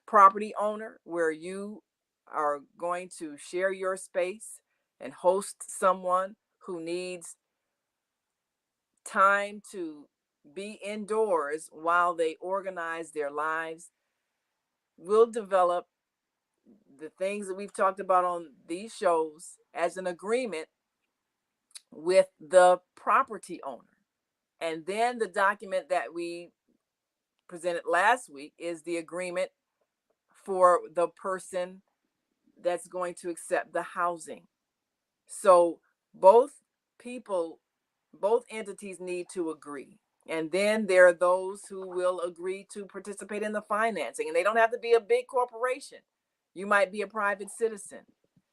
property owner, where you are going to share your space and host someone who needs time to be indoors while they organize their lives, we'll develop the things that we've talked about on these shows as an agreement with the property owner. And then the document that we presented last week is the agreement for the person that's going to accept the housing. So both entities need to agree. And then there are those who will agree to participate in the financing. And they don't have to be a big corporation. You might be a private citizen.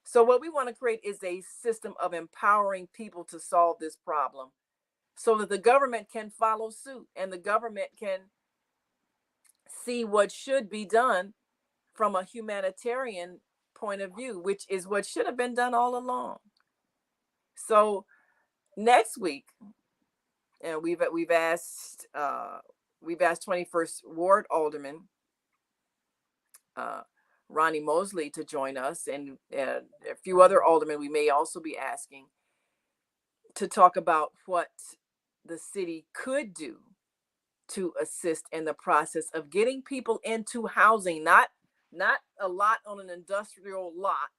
So what we want to create is a system of empowering people to solve this problem so that the government can follow suit and the government can see what should be done from a humanitarian point of view, which is what should have been done all along. So next week, and we've asked 21st Ward Alderman Ronnie Mosley to join us, and a few other aldermen we may also be asking to talk about what the city could do to assist in the process of getting people into housing, not a lot on an industrial lot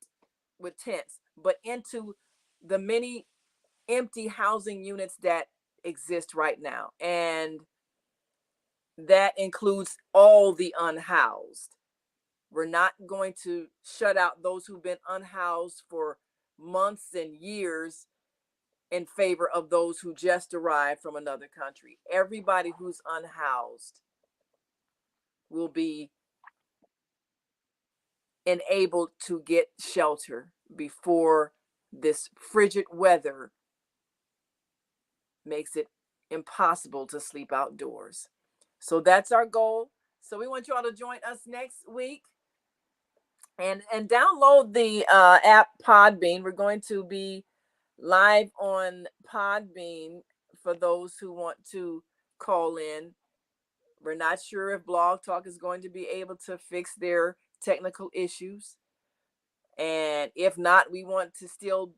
with tents, but into the many empty housing units that exist right now. And that includes all the unhoused. We're not going to shut out those who've been unhoused for months and years in favor of those who just arrived from another country. Everybody who's unhoused will be enabled to get shelter before this frigid weather makes it impossible to sleep outdoors. So that's our goal. So we want you all to join us next week and download the app Podbean. We're going to be live on Podbean for those who want to call in. We're not sure if Blog Talk is going to be able to fix their technical issues. And if not, we want to still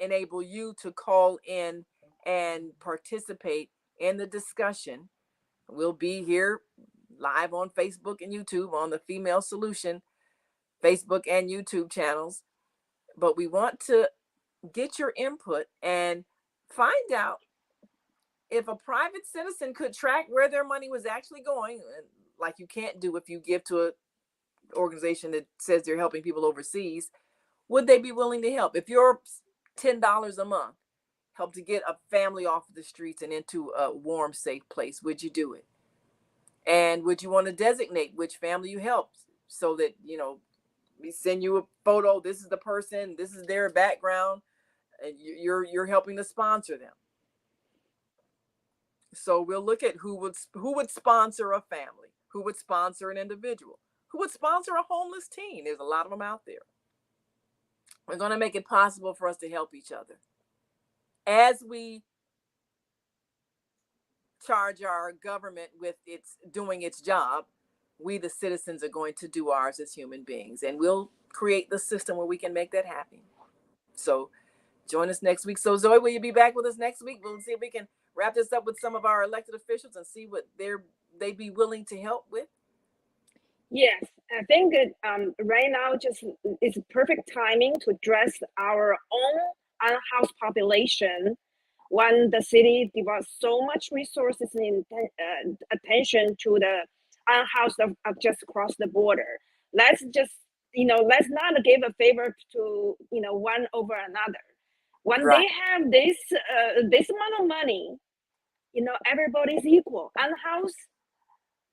enable you to call in and participate in the discussion. We'll be here live on Facebook and YouTube on the Female Solution Facebook and YouTube channels. But we want to get your input and find out if a private citizen could track where their money was actually going, like you can't do if you give to an organization that says they're helping people overseas. Would they be willing to help? If you're $10 a month, help to get a family off the streets and into a warm, safe place, would you do it? And would you want to designate which family you help so that, we send you a photo, this is the person, this is their background, and you're helping to sponsor them. So we'll look at who would sponsor a family, who would sponsor an individual, who would sponsor a homeless teen. There's a lot of them out there. We're going to make it possible for us to help each other. As we charge our government with doing its job, we, the citizens, are going to do ours as human beings. And we'll create the system where we can make that happen. So join us next week. So Zoe, will you be back with us next week? We'll see if we can wrap this up with some of our elected officials and see what they'd be willing to help with. Yes, I think right now it's perfect timing to address our own unhoused population when the city devotes so much resources and attention to the unhoused of just across the border. Let's just, let's not give a favor to, one over another. When Right. they have this amount of money, everybody's equal. Unhoused,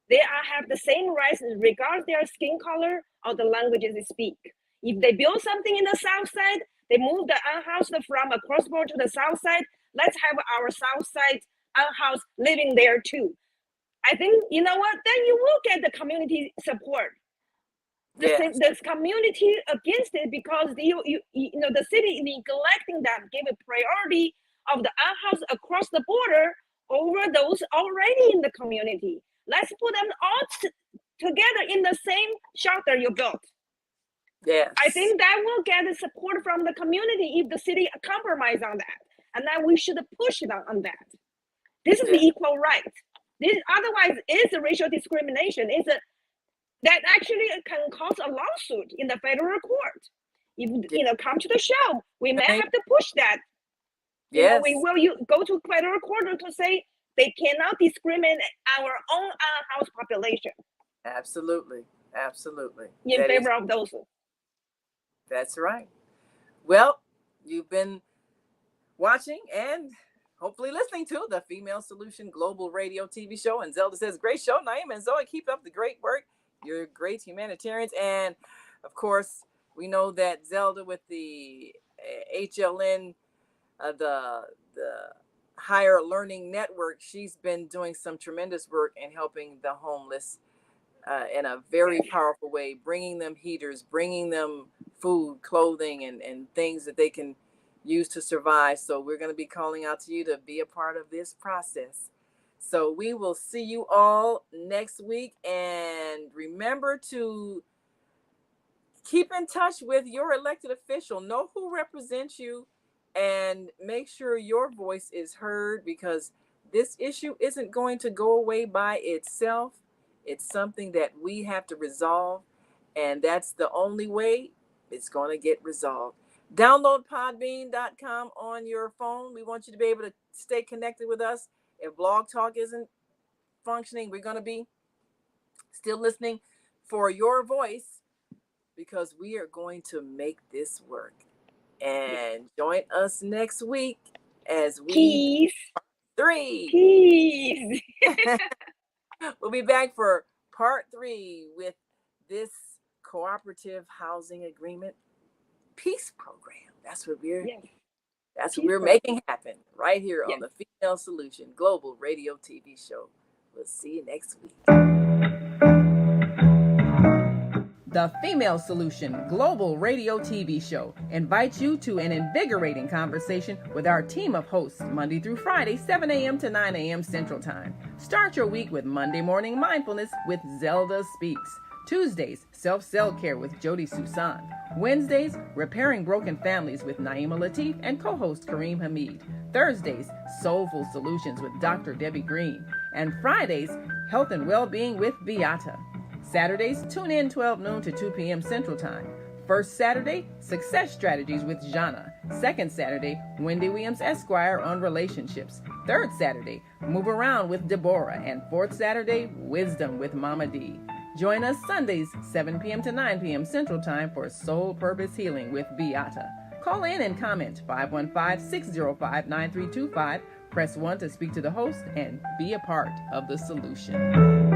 they have the same rights regardless their skin color or the languages they speak. If they build something in the south side, they move the unhoused from across border to the south side. Let's have our south side unhoused living there too. I think, you know what, then you will get the community support. Yes. The community against it because the city neglecting them, give a priority of the unhoused across the border over those already in the community. Let's put them all together in the same shelter you built. Yes. I think that will get the support from the community if the city compromise on that. And then we should push them on that. This is the equal right. This otherwise is a racial discrimination. That actually can cause a lawsuit in the federal court. If come to the show, we may have to push that. Yes. We will go to federal court to say they cannot discriminate our own unhoused population. Absolutely. Absolutely. In favor of those. That's right. Well, you've been watching and hopefully listening to the Female Solution Global Radio TV show. And Zelda says, great show, Naima and Zoe. Keep up the great work. You're great humanitarians. And of course, we know that Zelda with the HLN, the Higher Learning Network, she's been doing some tremendous work in helping the homeless in a very powerful way, bringing them heaters, bringing them food, clothing, and things that they can use to survive. So we're going to be calling out to you to be a part of this process. So we will see you all next week. And remember to keep in touch with your elected official. Know who represents you and make sure your voice is heard, because this issue isn't going to go away by itself. It's something that we have to resolve, and that's the only way it's going to get resolved. Download podbean.com on your phone. We want you to be able to stay connected with us. If Blog Talk isn't functioning, we're going to be still listening for your voice, because we are going to make this work. And join us next week as we Peace. We'll be back for part 3 with this cooperative housing agreement peace program. That's what we're making happen right here on the Female Solution Global Radio TV show. We'll see you next week. The Female Solution Global Radio TV show invites you to an invigorating conversation with our team of hosts Monday through Friday, 7 a.m. to 9 a.m. Central Time. Start your week with Monday Morning Mindfulness with Zelda Speaks. Tuesdays, Self-Care with Jody Susan. Wednesdays, Repairing Broken Families with Naima Latif and co-host Kareem Hamid. Thursdays, Soulful Solutions with Dr. Debbie Green. And Fridays, Health and Well-Being with Beata. Saturdays, tune in 12 noon to 2 p.m. Central Time. First Saturday, Success Strategies with Jana. Second Saturday, Wendy Williams Esquire on relationships. Third Saturday, Move Around with Deborah. And fourth Saturday, Wisdom with Mama D. Join us Sundays, 7 p.m. to 9 p.m. Central Time for Soul Purpose Healing with Beata. Call in and comment 515-605-9325. Press 1 to speak to the host and be a part of the solution.